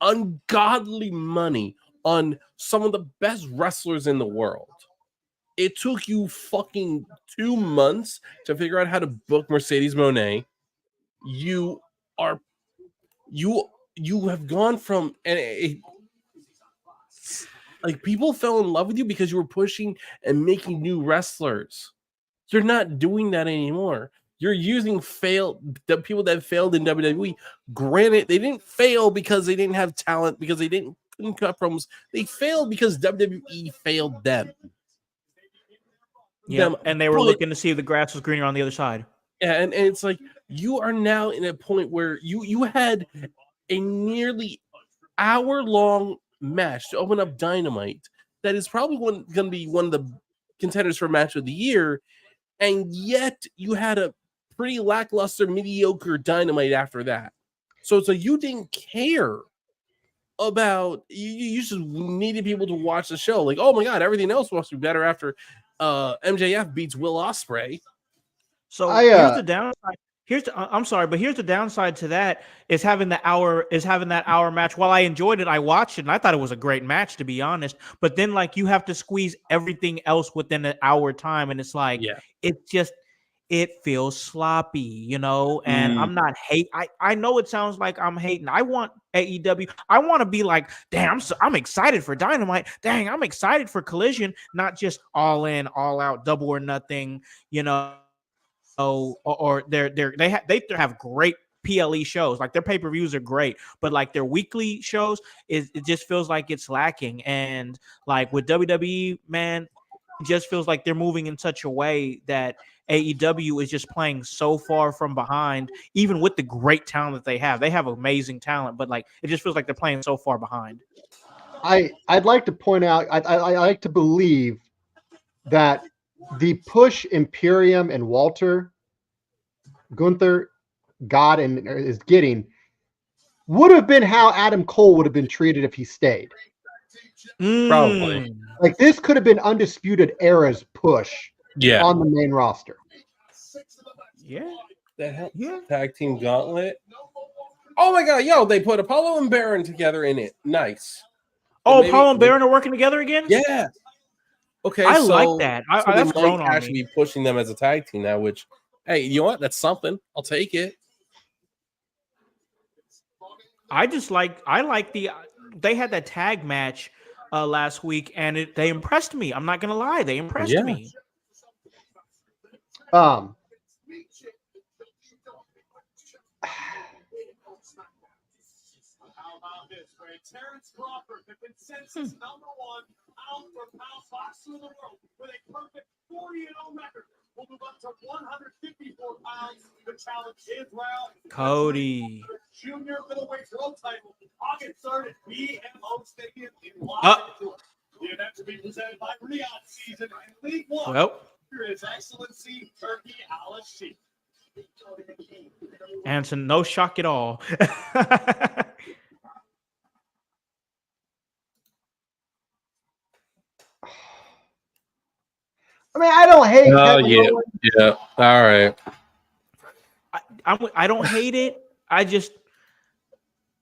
D: ungodly money on some of the best wrestlers in the world. It took you fucking 2 months to figure out how to book Mercedes Moné. You have gone from people fell in love with you because you were pushing and making new wrestlers. You're not doing that anymore. You're using the people that failed in WWE. Granted, they didn't fail because they didn't have talent, because they couldn't cut promos. They failed because WWE failed them.
C: Yeah, and they were looking to see if the grass was greener on the other side.
D: Yeah, and it's like you are now in a point where you had a nearly hour-long match to open up Dynamite that is probably going to be one of the contenders for match of the year, and yet you had a pretty lackluster, mediocre Dynamite after that. So it's like you didn't care about you just needed people to watch the show. Like, oh my god, everything else must be better after MJF beats Will Ospreay.
C: So here's the downside. I'm sorry, but here's the downside to that is having that hour match. While I enjoyed it, I watched it and I thought it was a great match, to be honest. But then like you have to squeeze everything else within an hour time, and it's like it feels sloppy, you know. And I'm not I know it sounds like I'm hating. I want AEW. I want to be like, damn, I'm excited for Dynamite. Dang, I'm excited for Collision, not just all in, all out, double or nothing, you know. Or they have great PLE shows. Like their pay-per-views are great, but like their weekly shows it just feels like it's lacking. And like with WWE, man, it just feels like they're moving in such a way that AEW is just playing so far from behind, even with the great talent that they have. They have amazing talent, but like it just feels like they're playing so far behind.
B: I'd like to point out, I like to believe that the push Imperium and Gunther got and is getting would have been how Adam Cole would have been treated if he stayed.
D: Probably.
B: Like this could have been Undisputed Era's push on the main roster.
C: Yeah.
D: Tag team gauntlet. Oh my god, they put Apollo and Baron together in it. Nice.
C: Oh, Apollo and Baron are working together again?
D: Yeah. Okay,
C: I like that.
D: So
C: that's
D: they
C: grown
D: might
C: on
D: actually
C: me.
D: be pushing them as a tag team now, which, hey, you know what? That's something. I'll take it.
C: I like they had that tag match last week, and they impressed me. I'm not gonna lie, they impressed me.
E: Terrence Crawford, the consensus #1 pound-for-pound boxer in the world, with a perfect 40-0 record, will move up to 154 pounds. The challenge Israel
C: Cody.
E: Junior middleweight world title, August 3rd at BMO Stadium in Los Angeles. The event to be presented by Riyadh Season and League One.
C: Well,
E: here is Excellency Turkey Al-Sheikh.
C: Anson, no shock at all.
B: I mean, I don't hate.
D: Yeah. All right.
C: I don't hate it. I just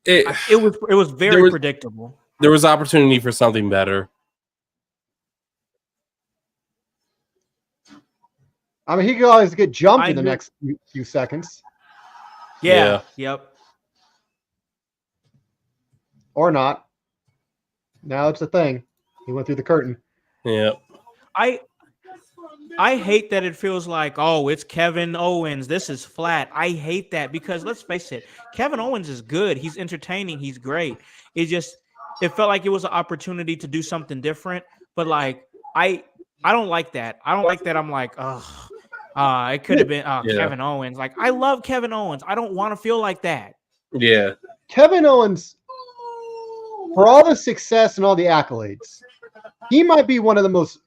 C: it was very predictable.
D: There was opportunity for something better.
B: I mean, he could always get jumped in the next few seconds.
C: Yeah. Yep.
B: Or not. Now it's a thing. He went through the curtain.
D: Yeah.
C: I hate that it feels like, oh, it's Kevin Owens. This is flat. I hate that because let's face it, Kevin Owens is good. He's entertaining. He's great. It felt like it was an opportunity to do something different. But like, I don't like that. I don't like that. I'm like, it could have been Kevin Owens. Like, I love Kevin Owens. I don't want to feel like that.
D: Yeah.
B: Kevin Owens, for all the success and all the accolades, he might be one of the most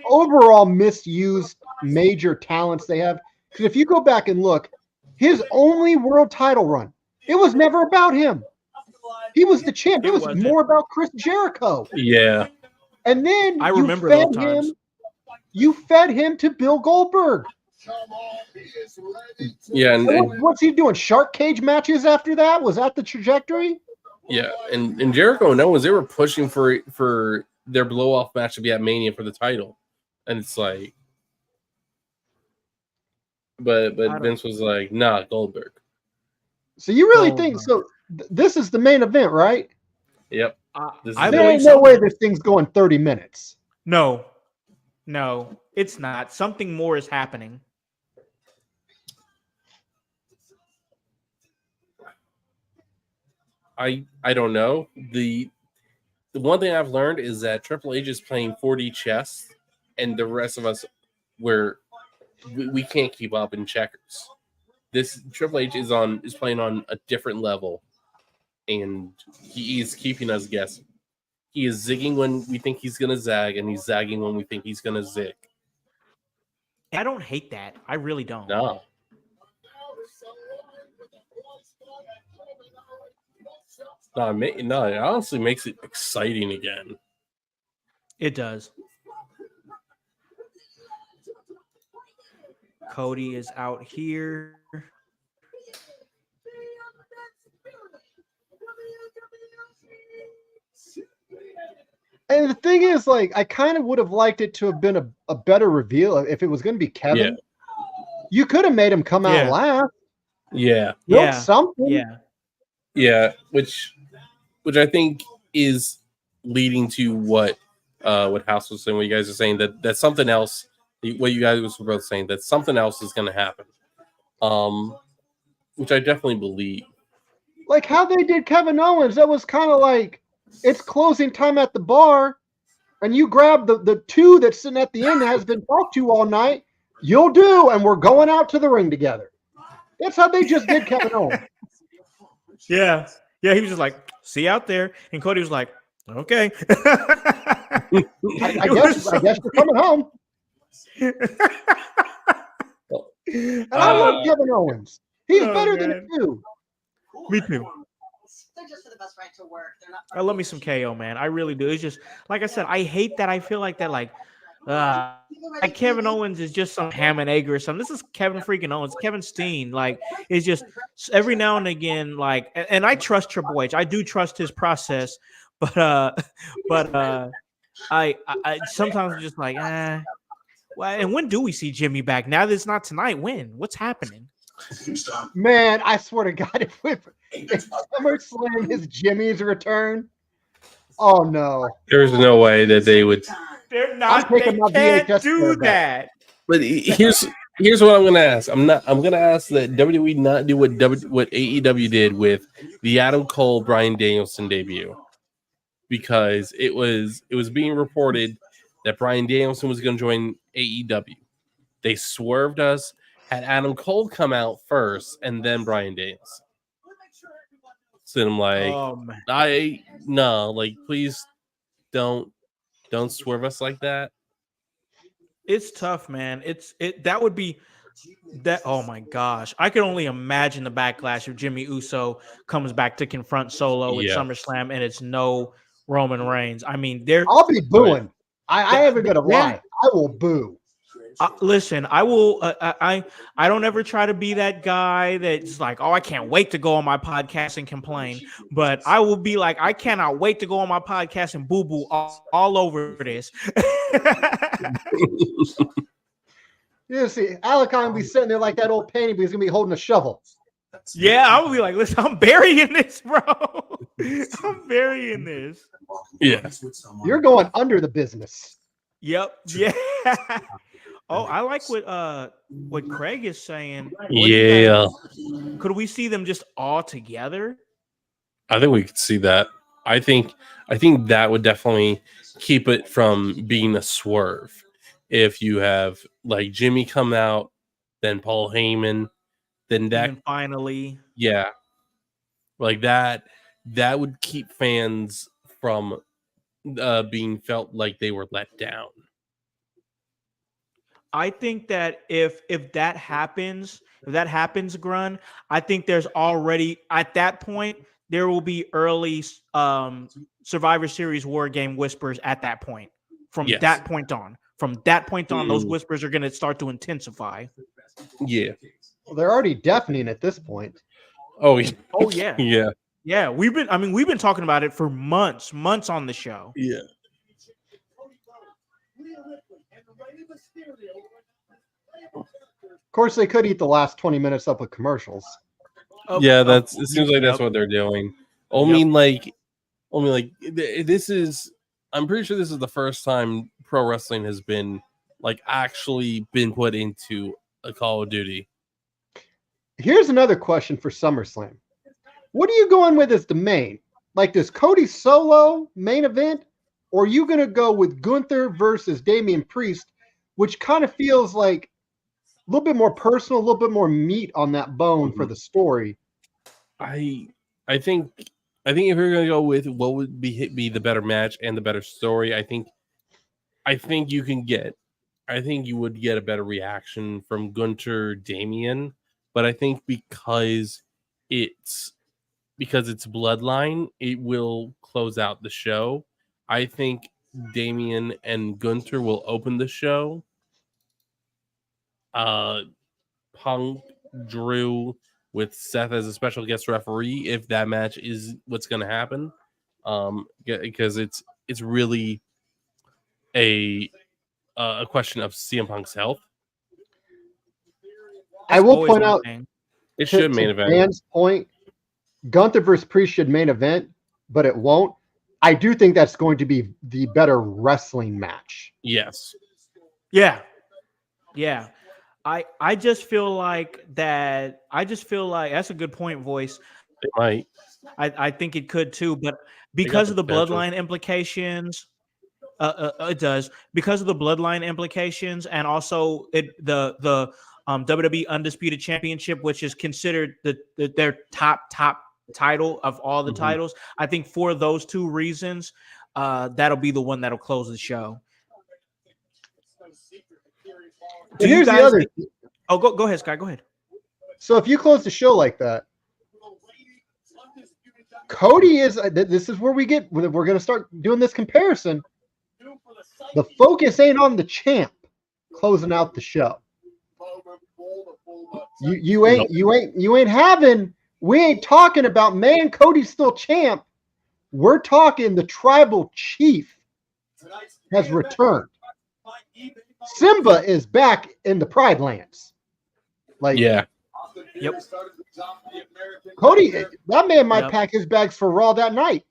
B: overall misused major talents they have. Because if you go back and look, his only world title run, it was never about him. He was the champ. It was more about Chris Jericho.
D: Yeah.
B: And then
C: I remember those times.
B: You fed him to Bill Goldberg.
D: Yeah. And
B: what's he doing? Shark cage matches after that? Was that the trajectory?
D: Yeah. And Jericho and Owens, they were pushing for their blow-off match to be at Mania for the title. And it's like, but Vince was like, nah, Goldberg.
B: So you really think so? This is the main event, right?
D: Yep.
B: There ain't no way this thing's going 30 minutes.
C: No, it's not. Something more is happening.
D: I don't know. The one thing I've learned is that Triple H is playing 4D chess, and the rest of us, we can't keep up in checkers. This Triple H is playing on a different level, and he is keeping us guessing. He is zigging when we think he's gonna zag, and he's zagging when we think he's gonna zig.
C: I don't hate that. I really don't.
D: No. No, it honestly makes it exciting again.
C: It does. Cody is out here.
B: And the thing is, like, I kind of would have liked it to have been a better reveal if it was going to be Kevin.
D: Yeah.
B: You could have made him come out last.
D: Yeah.
B: Build something.
C: Yeah.
D: Yeah, which I think is leading to what House was saying, what you guys are saying, that something else, what you guys were both saying, that something else is going to happen. Which I definitely believe.
B: Like how they did Kevin Owens, that was kind of like, it's closing time at the bar, and you grab the two that's sitting at the end that has been talked to all night. You'll do, and we're going out to the ring together. That's how they just did Kevin Owens.
C: Yeah. Yeah, he was just like, see you out there. And Cody was like, okay.
B: I guess you're coming home. And I love Kevin Owens. He's better than you.
C: Me too.
F: They're just for the best right to work. They're not.
C: I love me some KO, man. I really do. It's just, like I said, I hate that. I feel like that, like Kevin Owens is just some ham and egg or something. This is Kevin freaking Owens, Kevin Steen. Like, it's just every now and again, like, and I trust Triple H. I do trust his process, but I sometimes I'm just like, well, and when do we see Jimmy back? Now that it's not tonight, when? What's happening?
B: Man, I swear to God, if SummerSlam is Jimmy's return, oh no.
D: There's no way that they would.
C: They're not. They can't do that.
D: But here's what I'm gonna ask. I'm gonna ask that WWE not do what AEW did with the Adam Cole Bryan Danielson debut, because it was being reported that Bryan Danielson was gonna join AEW. They swerved us, had Adam Cole come out first, and then Bryan Danielson. So I'm like, please don't swerve us like that.
C: It's tough, man. That would be that. Oh my gosh, I can only imagine the backlash if Jimmy Uso comes back to confront Solo at SummerSlam and it's no Roman Reigns. I mean, I'll
B: be booing. I haven't gonna lie. I will boo.
C: Listen, I will. I don't ever try to be that guy that's like, oh, I can't wait to go on my podcast and complain. But I will be like, I cannot wait to go on my podcast and boo boo all over this.
B: You see, Alec will be sitting there like that old painting, but he's gonna be holding a shovel.
C: Yeah, I will be like, listen, I'm burying this, bro. I'm burying this.
D: Yeah,
B: you're going under the business.
C: Yep. Yeah. Oh, I like what Craig is saying.
D: Yeah.
C: Could we see them just all together?
D: I think we could see that. I think that would definitely keep it from being a swerve. If you have like Jimmy come out, then Paul Heyman, then
C: finally,
D: yeah, like that would keep fans from being felt like they were let down.
C: I think that if that happens, Grun, I think there's already at that point there will be early Survivor Series War Game whispers at that point. From that point on, those whispers are going to start to intensify.
D: Yeah.
B: Well, they're already deafening at this point.
D: Oh yeah.
C: Oh yeah.
D: Yeah.
C: Yeah. We've been talking about it for months on the show.
D: Yeah.
B: Of course, they could eat the last 20 minutes up with commercials.
D: Yeah, it seems like that's what they're doing. This is. I'm pretty sure this is the first time pro wrestling has been actually been put into a Call of Duty.
B: Here's another question for SummerSlam. What are you going with as the main? Like this Cody Solo main event? Or are you going to go with Gunther versus Damian Priest, which kind of feels like a little bit more personal, a little bit more meat on that bone for the story?
D: I think if you're going to go with what would be the better match and the better story, I think you would get a better reaction from Gunther Damian, but I think because it's Bloodline, it will close out the show. I think Damian and Gunther will open the show. Punk, Drew with Seth as a special guest referee, if that match is what's going to happen, because it's really a question of CM Punk's health.
B: I will point out,
D: it should main event.
B: Dan's point, Gunther versus Priest should main event, but it won't. I do think that's going to be the better wrestling match.
D: Yes.
C: Yeah. I just feel like that's a good point, Voice.
D: It might.
C: I think it could too, but because of the bloodline implications, it does. Because of the bloodline implications, and also the WWE Undisputed Championship, which is considered their top title of all the titles. I think for those two reasons, that'll be the one that'll close the show.
B: Here's the other.
C: Oh, go ahead, Scott. Go ahead.
B: So if you close the show like that, Cody is. This is where we're going to start doing this comparison. The focus ain't on the champ closing out the show. You ain't having. We ain't talking about, man, Cody's still champ. We're talking the tribal chief has returned. Simba is back in the Pride Lands.
C: Yep.
B: Cody, that man might pack his bags for Raw that night.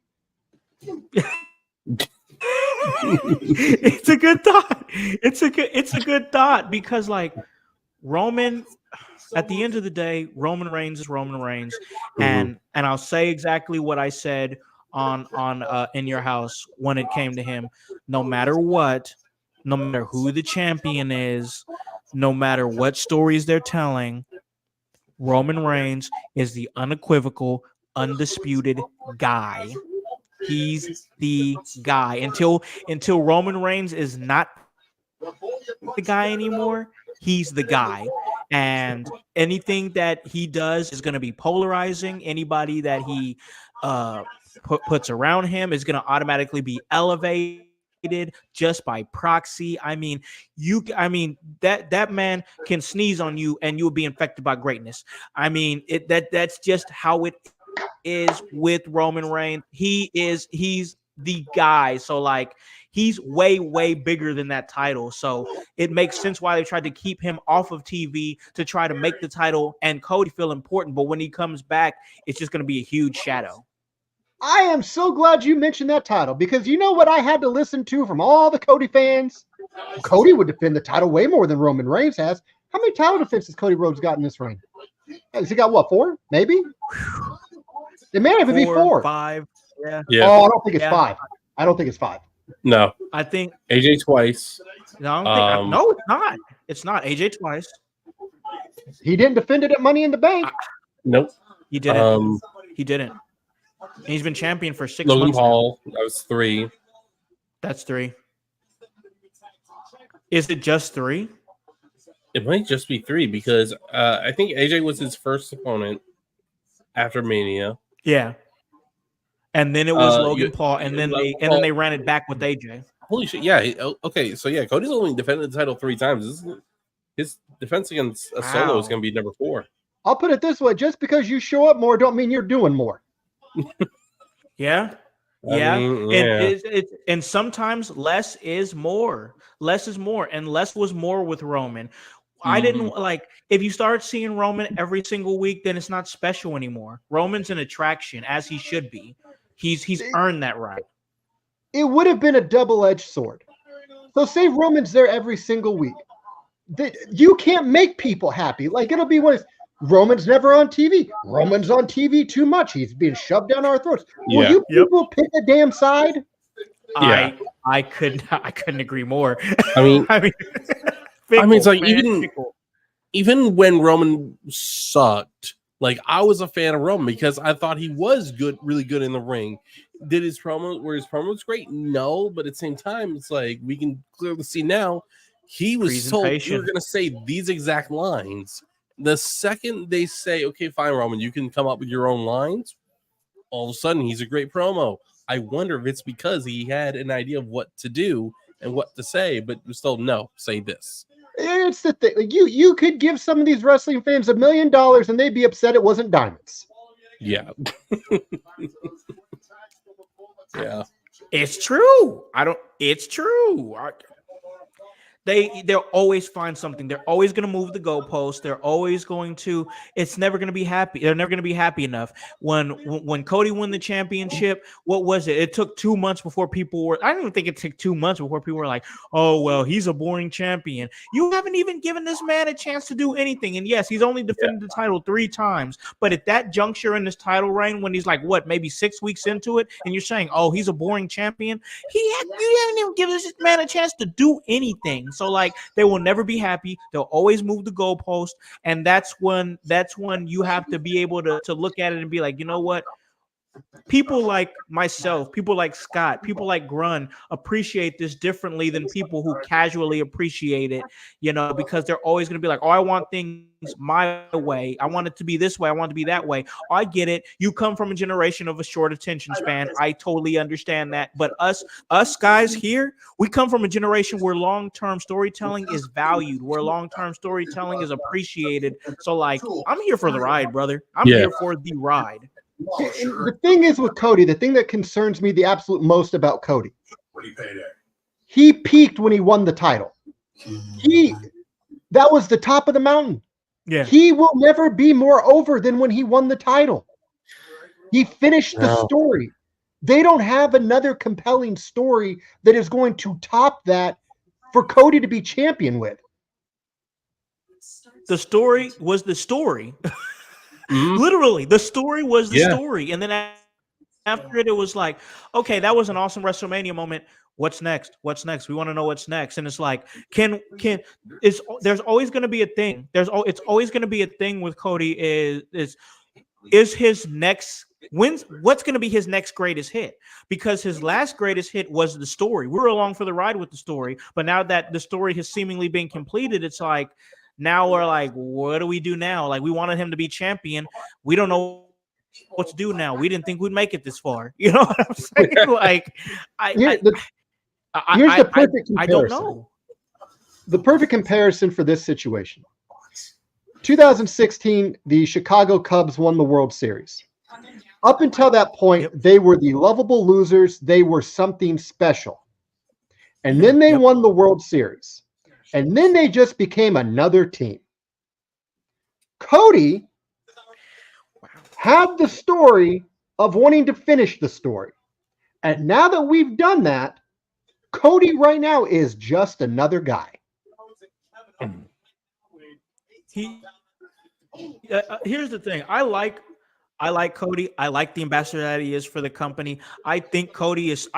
C: It's a good thought. It's a good thought because Roman, at the end of the day, Roman Reigns is Roman Reigns, and I'll say exactly what I said on In Your Howse when it came to him. No matter what, no matter who the champion is, no matter what stories they're telling, Roman Reigns is the unequivocal, undisputed guy. He's the guy. Until Roman Reigns is not the guy anymore, he's the guy. And anything that he does is going to be polarizing. Anybody that he puts around him is going to automatically be elevated just by proxy. I mean, that man can sneeze on you and you'll be infected by greatness. I mean, that's just how it is with Roman Reigns. He's the guy. So he's way bigger than that title. So it makes sense why they tried to keep him off of TV to try to make the title and Cody feel important. But when he comes back, it's just going to be a huge shadow.
B: I am so glad you mentioned that title because you know what I had to listen to from all the Cody fans? Cody would defend the title way more than Roman Reigns has. How many title defenses Cody Rhodes got in this reign? Has he got what, 4? Maybe? It may even be 4.
C: 5. Yeah.
B: Oh, I don't think it's 5. I don't think it's 5.
D: No.
C: I think
D: AJ twice.
C: No, no, it's not. It's not AJ twice.
B: He didn't defend it at Money in the Bank.
D: Nope.
C: He didn't. He didn't. He's been champion for 6 months.
D: Logan Paul, that was 3.
C: That's 3. Is it just 3?
D: It might just be 3 because I think AJ was his first opponent after Mania.
C: Yeah. And then it was Logan Paul, and then they ran it back with AJ.
D: Holy shit! Yeah. Okay. So yeah, Cody's only defended the title 3 times. His defense against a Solo is going to be number 4.
B: I'll put it this way: just because you show up more, don't mean you're doing more.
C: Yeah. And sometimes less is more. Less is more, and less was more with Roman. I didn't if you start seeing Roman every single week, then it's not special anymore. Roman's an attraction, as he should be. He's earned that right.
B: It would have been a double-edged sword. So say Roman's there every single week. You can't make people happy. It'll be one of Roman's never on TV. Roman's on TV too much. He's being shoved down our throats. Will you people pick a damn side?
C: Yeah. I couldn't agree more.
D: I mean,
C: fickle,
D: it's like
C: man,
D: even when Roman sucked, like I was a fan of Roman because I thought he was good, really good in the ring. Were his promos great? No, but at the same time, it's like we can clearly see now he was told you were going to say these exact lines. The second they say, okay, fine, Roman, you can come up with your own lines, all of a sudden he's a great promo. I wonder if it's because he had an idea of what to do and what to say, but was told, no, say this.
B: It's the thing. You could give some of these wrestling fans $1 million and they'd be upset it wasn't diamonds.
D: Yeah. Yeah.
C: It's true. It's true. They'll always find something. They're always going to move the goalpost. They're always going to. It's never going to be happy. They're never going to be happy enough. When Cody won the championship, what was it? It took 2 months before people were. I don't even think it took 2 months before people were like, "Oh well, he's a boring champion." You haven't even given this man a chance to do anything. And yes, he's only defended the title 3 times. But at that juncture in this title reign, when he's like, what, maybe 6 weeks into it, and you're saying, "Oh, he's a boring champion," you haven't even given this man a chance to do anything. So like they will never be happy. They'll always move the goalpost, and that's when you have to be able to look at it and be like, you know what? People like myself, people like Scott, people like Grun appreciate this differently than people who casually appreciate it, because they're always going to be like, oh, I want things my way. I want it to be this way. I want it to be that way. I get it. You come from a generation of a short attention span. I totally understand that. But us guys here, we come from a generation where long-term storytelling is valued, where long-term storytelling is appreciated. So like, I'm here for the ride, brother. I'm here for the ride.
B: And the thing is with Cody, the thing that concerns me the absolute most about Cody, he peaked when he won the title. That was the top of the mountain.
C: Yeah.
B: He will never be more over than when he won the title. He finished the story. They don't have another compelling story that is going to top that for Cody to be champion with.
C: The story was the story. Literally, the story was the story. And then after it was like, okay, that was an awesome WrestleMania moment. What's next? What's next? We want to know what's next. And it's like, there's always going to be a thing. It's always going to be a thing with Cody is his next what's going to be his next greatest hit? Because his last greatest hit was the story. We were along for the ride with the story, but now that the story has seemingly been completed, it's like, now we're like, what do we do now? Like, we wanted him to be champion. We don't know what to do now. We didn't think we'd make it this far. You know what I'm saying? Like,
B: Here's the perfect comparison.
C: I don't know.
B: The perfect comparison for this situation. 2016, the Chicago Cubs won the World Series. Up until that point, they were the lovable losers. They were something special. And then they won the World Series. And then they just became another team. Cody had the story of wanting to finish the story. And now that we've done that, Cody right now is just another guy.
C: Here's the thing. I like Cody. I like the ambassador that he is for the company. I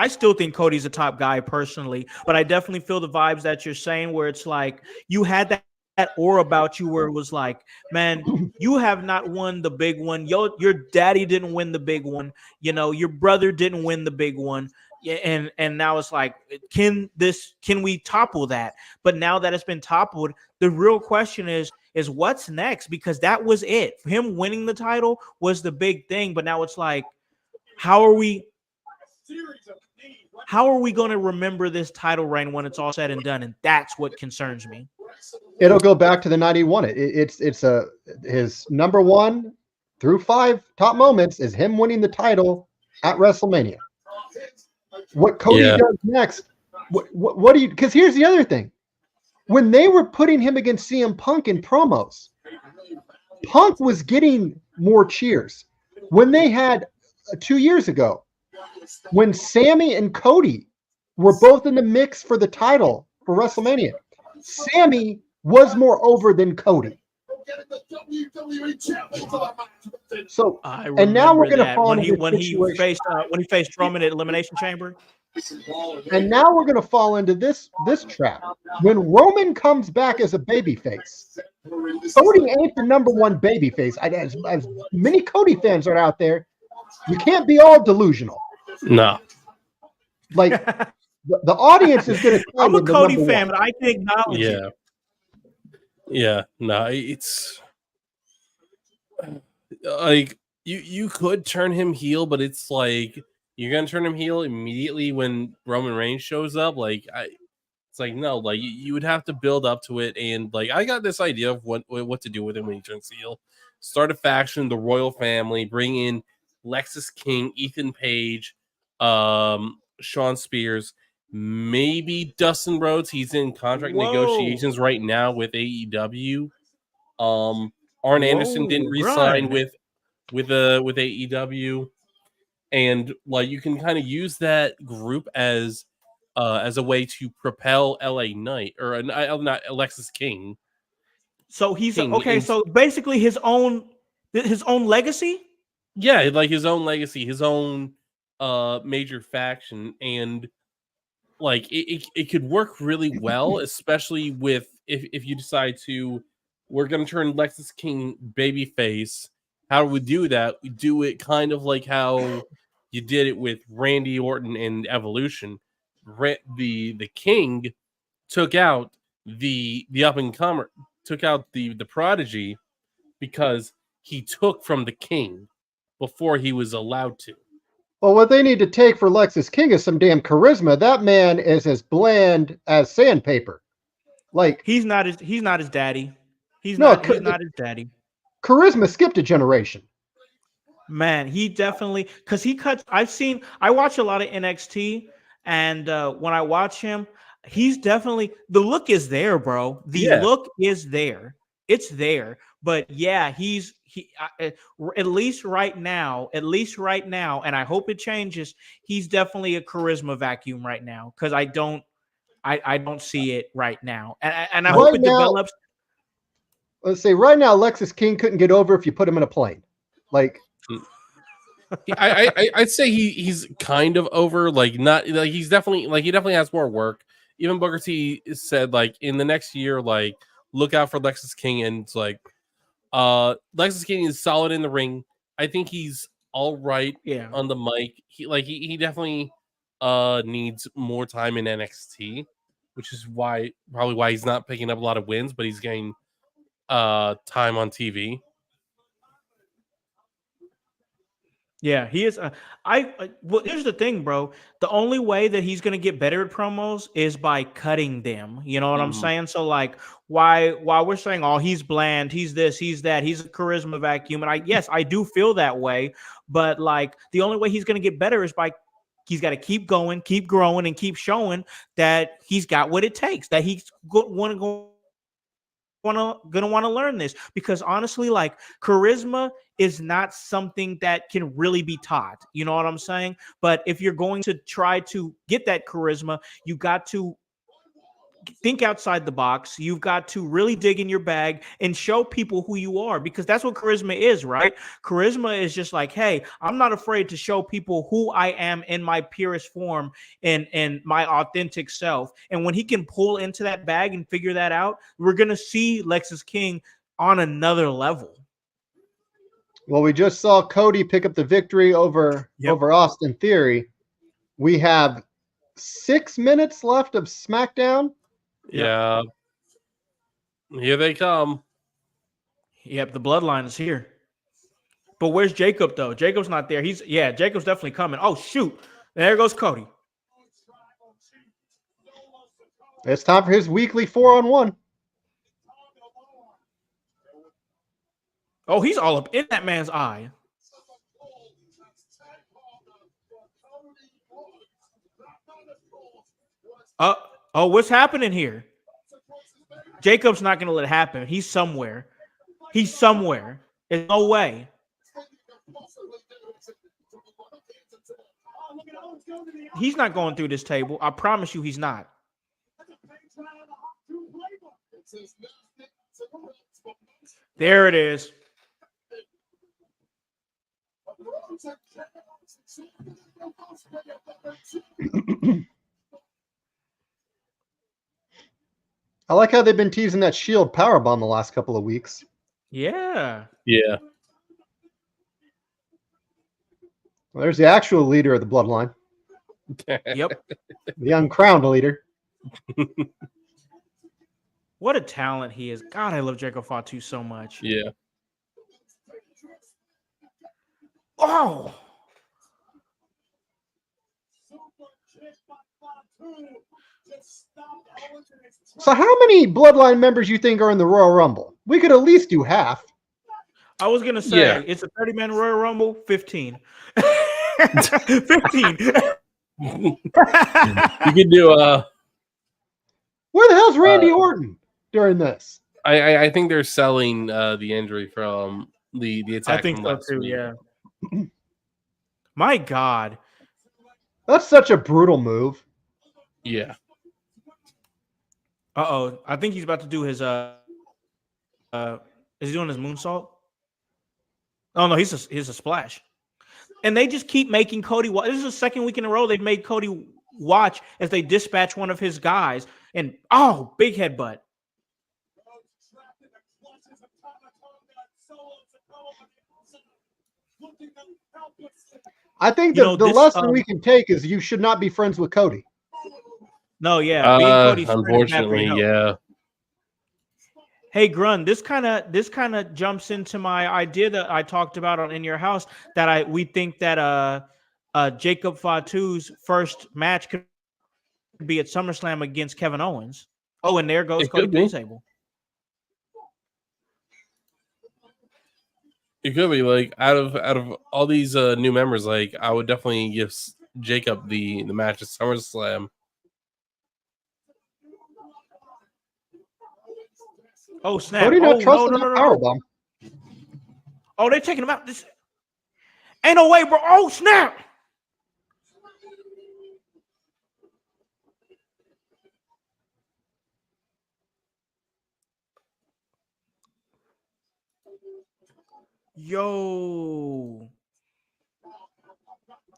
C: still think Cody's a top guy personally, but I definitely feel the vibes that you're saying where it's like you had that aura about you where it was like, man, you have not won the big one. Your daddy didn't win the big one. Your brother didn't win the big one. And now it's like, can we topple that? But now that it's been toppled, the real question is what's next? Because that was it. Him winning the title was the big thing. But now it's like, how are we going to remember this title reign when it's all said and done? And that's what concerns me.
B: It'll go back to the night he won it. It's his number 1 through 5 top moments is him winning the title at WrestleMania. What Cody does next? What do you? Because here's the other thing. When they were putting him against CM Punk in promos, Punk was getting more cheers. When they had 2 years ago, when Sammy and Cody were both in the mix for the title for WrestleMania, Sammy was more over than Cody. So,
C: I
B: and now we're
C: remember
B: going to
C: that
B: fall
C: when
B: into
C: he
B: this situation.
C: when he faced Roman at Elimination Chamber.
B: And now we're going to fall into this trap. When Roman comes back as a babyface, Cody ain't the number one babyface. As many Cody fans are out there, you can't be all delusional.
D: No.
B: Like the audience is going to.
C: I'm a Cody fan, but I can acknowledge it.
D: Yeah. No, it's like you could turn him heel, but it's like you're gonna turn him heel immediately when Roman Reigns shows up. It's like no, like you would have to build up to it, and like I got this idea of what to do with him when he turns heel. Start a faction, the royal family, bring in Lexis King, Ethan Page, Sean Spears, maybe Dustin Rhodes. He's in contract negotiations right now with AEW. Arn Anderson didn't re-sign with AEW, and like you can kind of use that group as a way to propel LA Knight or not Alexis King.
C: So he's okay. So basically, his own legacy.
D: Yeah, like his own legacy, his own major faction, and like it could work really well, especially with if you decide to. We're going to turn Lexis King babyface. How do we do that? We do it kind of like how you did it with Randy Orton and Evolution. The King took out the up and comer, took out the Prodigy because he took from the King before he was allowed to.
B: Well, what they need to take for Lexis King is some damn charisma. That man is as bland as sandpaper. Like
C: he's not his daddy. He's not his daddy.
B: Charisma skipped a generation.
C: Man, he definitely because he cuts. I watch a lot of NXT, and when I watch him, he's definitely the look is there, bro. Look is there. It's there. But yeah, at least right now, and I hope it changes. He's definitely a charisma vacuum right now because I don't see it right now, and I hope it develops.
B: Let's say right now, Lexis King couldn't get over if you put him in a plane. Like,
D: I'd say he's kind of over. Like, not like he definitely has more work. Even Booker T said like in the next year, like look out for Lexis King, and it's like, Lexis King is solid in the ring. I think he's all right on the mic. He definitely needs more time in NXT, which is probably why he's not picking up a lot of wins, but he's getting time on TV.
C: Yeah, he is. Well, here's the thing, bro. The only way that he's gonna get better at promos is by cutting them. You know what I'm saying? So, like, why we're saying, oh, he's bland, he's this, he's that, he's a charisma vacuum, and I do feel that way. But like, the only way he's gonna get better is by he's got to keep going, keep growing, and keep showing that he's got what it takes. That he's gonna want to learn this, because honestly, like, charisma is not something that can really be taught. You know what I'm saying? But if you're going to try to get that charisma, you got to think outside the box. You've got to really dig in your bag and show people who you are, because that's what charisma is, right? Charisma is just like, hey, I'm not afraid to show people who I am in my purest form and my authentic self. And when he can pull into that bag and figure that out, we're going to see Lexis King on another level.
B: Well, we just saw Cody pick up the victory over Austin Theory. We have 6 minutes left of SmackDown.
D: Yeah. Here they come.
C: Yep, the bloodline is here. But where's Jacob, though? Jacob's not there. Jacob's definitely coming. Oh, shoot. There goes Cody.
B: It's time for his weekly 4-on-1.
C: Oh, he's all up in that man's eye. Oh, what's happening here? Jacob's not going to let it happen. He's somewhere. There's no way. He's not going through this table. I promise you he's not. There it is.
B: I like how they've been teasing that Shield powerbomb the last couple of weeks.
C: Yeah.
D: Yeah.
B: Well, there's the actual leader of the bloodline,
C: Yep.
B: the uncrowned leader.
C: What a talent he is. God, I love Jacob Fatu so much.
D: Yeah.
C: Oh.
B: So how many bloodline members you think are in the Royal Rumble? We could at least do half.
C: I was going to say,
D: Yeah.
C: it's a 30-man Royal Rumble, 15. 15.
D: You could do
B: Where the hell's Randy Orton during this?
D: I think they're selling the injury from the attack.
C: I think
D: from
C: so
D: last
C: too,
D: week.
C: yeah. My God.
B: That's such a brutal move.
D: Yeah.
C: Uh-oh. I think he's about to do his is he doing his moonsault? Oh no, he's a splash. And they just keep making Cody watch. This is the second week in a row they've made Cody watch as they dispatch one of his guys. And big headbutt.
B: I think the lesson we can take is you should not be friends with Cody.
C: No, yeah. Being Cody's friend is bad for
D: unfortunately,
C: your health.
D: yeah.
C: Hey, Grun, this kind of jumps into my idea that I talked about on In Your House that we think that Jacob Fatu's first match could be at SummerSlam against Kevin Owens. Oh, and there goes Cody Table.
D: It could be like out of all these new members, like I would definitely give Jacob the match at SummerSlam.
C: Oh snap!
B: Cody not trusting that
C: no.
B: powerbomb.
C: Oh, they're taking him out. This ain't no way, bro. Oh snap! Yo,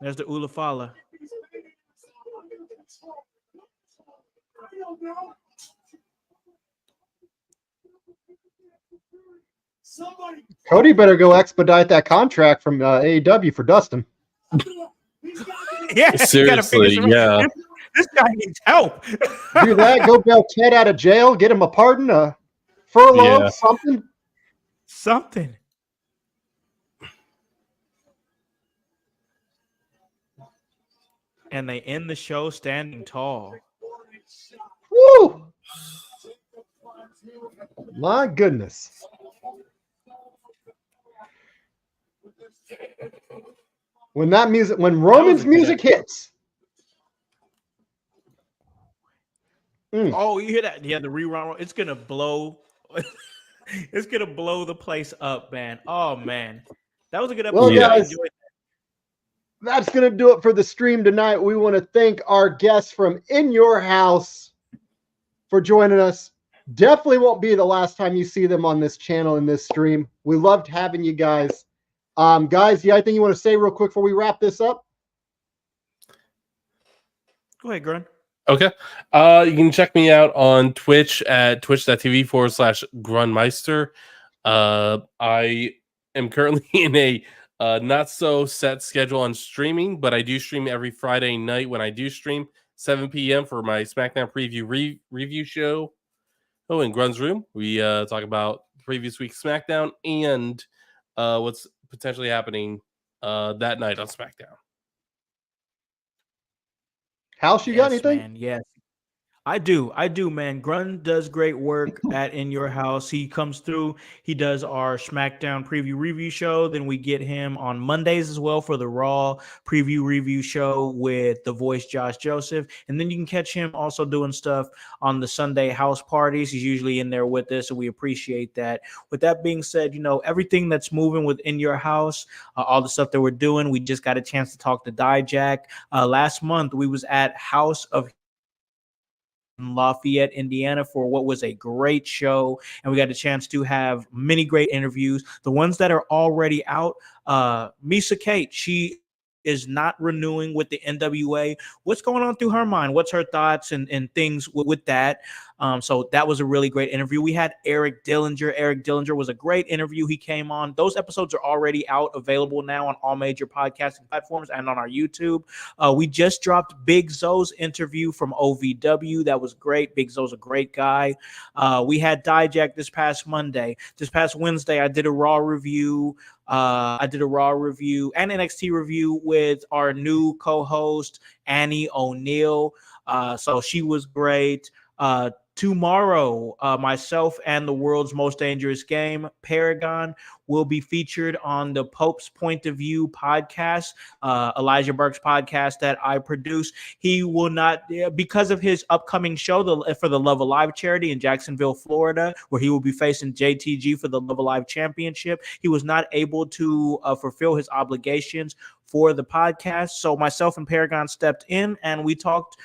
C: there's the Ulafala.
B: Cody better go expedite that contract from AEW for Dustin.
C: Yeah,
D: Seriously, yeah.
C: This guy needs help.
B: Do that. Go bail Ted out of jail. Get him a pardon, a furlough,
D: Yeah.
C: Something. And they end the show standing tall.
B: Woo! My goodness. When Roman's music hits.
C: Oh, you hear that? Yeah, the rerun. It's gonna blow. It's gonna blow the place up, man. Oh man, that was a good episode.
B: Well,
C: I
B: guys,
C: enjoyed
B: that's going to do it for the stream tonight. We want to thank our guests from In Your House for joining us. Definitely won't be the last time you see them on this channel in this stream. We loved having you guys. Guys, yeah, anything you want to say real quick before we wrap this up?
C: Go ahead, Grun.
D: Okay. You can check me out on Twitch at twitch.tv/Grunmeister. I am currently in a not so set schedule on streaming, but I do stream every Friday night when I do stream, 7 p.m. for my SmackDown preview review show. Oh, in Grun's Room, we talk about previous week's SmackDown and what's potentially happening that night on SmackDown.
B: House, you got anything?
C: Man, yes. I do, man. Grun does great work at In Your House. He comes through. He does our SmackDown preview review show. Then we get him on Mondays as well for the Raw preview review show with the voice Josh Joseph. And then you can catch him also doing stuff on the Sunday house parties. He's usually in there with us, and we appreciate that. With that being said, everything that's moving with In Your House, all the stuff that we're doing, we just got a chance to talk to Dijak. Last month, we was at House of in Lafayette, Indiana, for what was a great show. And we got a chance to have many great interviews. The ones that are already out, Misa Kate, she is not renewing with the NWA. What's going on through her mind? What's her thoughts and things with that? So that was a really great interview. We had Eric Dillinger. Eric Dillinger was a great interview. He came on. Those episodes are already out, available now on all major podcasting platforms and on our YouTube. We just dropped Big Zoe's interview from OVW. That was great. Big Zoe's a great guy. We had Dijak this past Monday. This past Wednesday, I did a Raw review. I did a Raw review and NXT review with our new co-host, Annie O'Neill. So she was great. Tomorrow, myself and the world's most dangerous game, Paragon, will be featured on the Pope's Point of View podcast, Elijah Burke's podcast that I produce. He will not, because of his upcoming show for the Love Alive charity in Jacksonville, Florida, where he will be facing JTG for the Love Alive Championship, he was not able to fulfill his obligations for the podcast. So myself and Paragon stepped in and we talked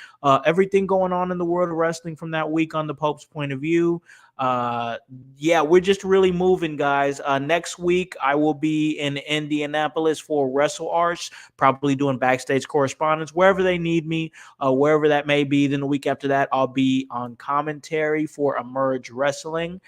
C: everything going on in the world of wrestling from that week on the Pope's Point of View. Yeah, we're just really moving, guys. Next week, I will be in Indianapolis for Wrestle Arts, probably doing backstage correspondence, wherever they need me, wherever that may be. Then the week after that, I'll be on commentary for Emerge Wrestling,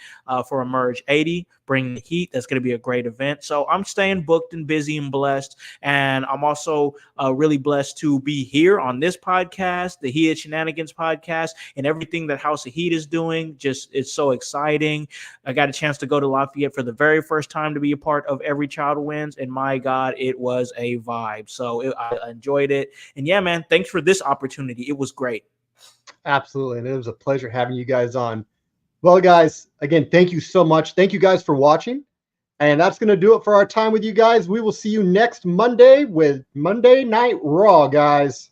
C: for Emerge 80, bringing the heat. That's going to be a great event. So I'm staying booked and busy and blessed. And I'm also really blessed to be here on this podcast, the Heat Shenanigans podcast, and everything that House of Heat is doing. Just, it's so exciting. I got a chance to go to Lafayette for the very first time to be a part of Every Child Wins, and my God, it was a vibe. So I enjoyed it. And yeah, man, thanks for this opportunity. It was great.
B: Absolutely. And it was a pleasure having you guys on. Well, guys, again, thank you so much. Thank you guys for watching. And that's going to do it for our time with you guys. We will see you next Monday with Monday Night Raw, guys.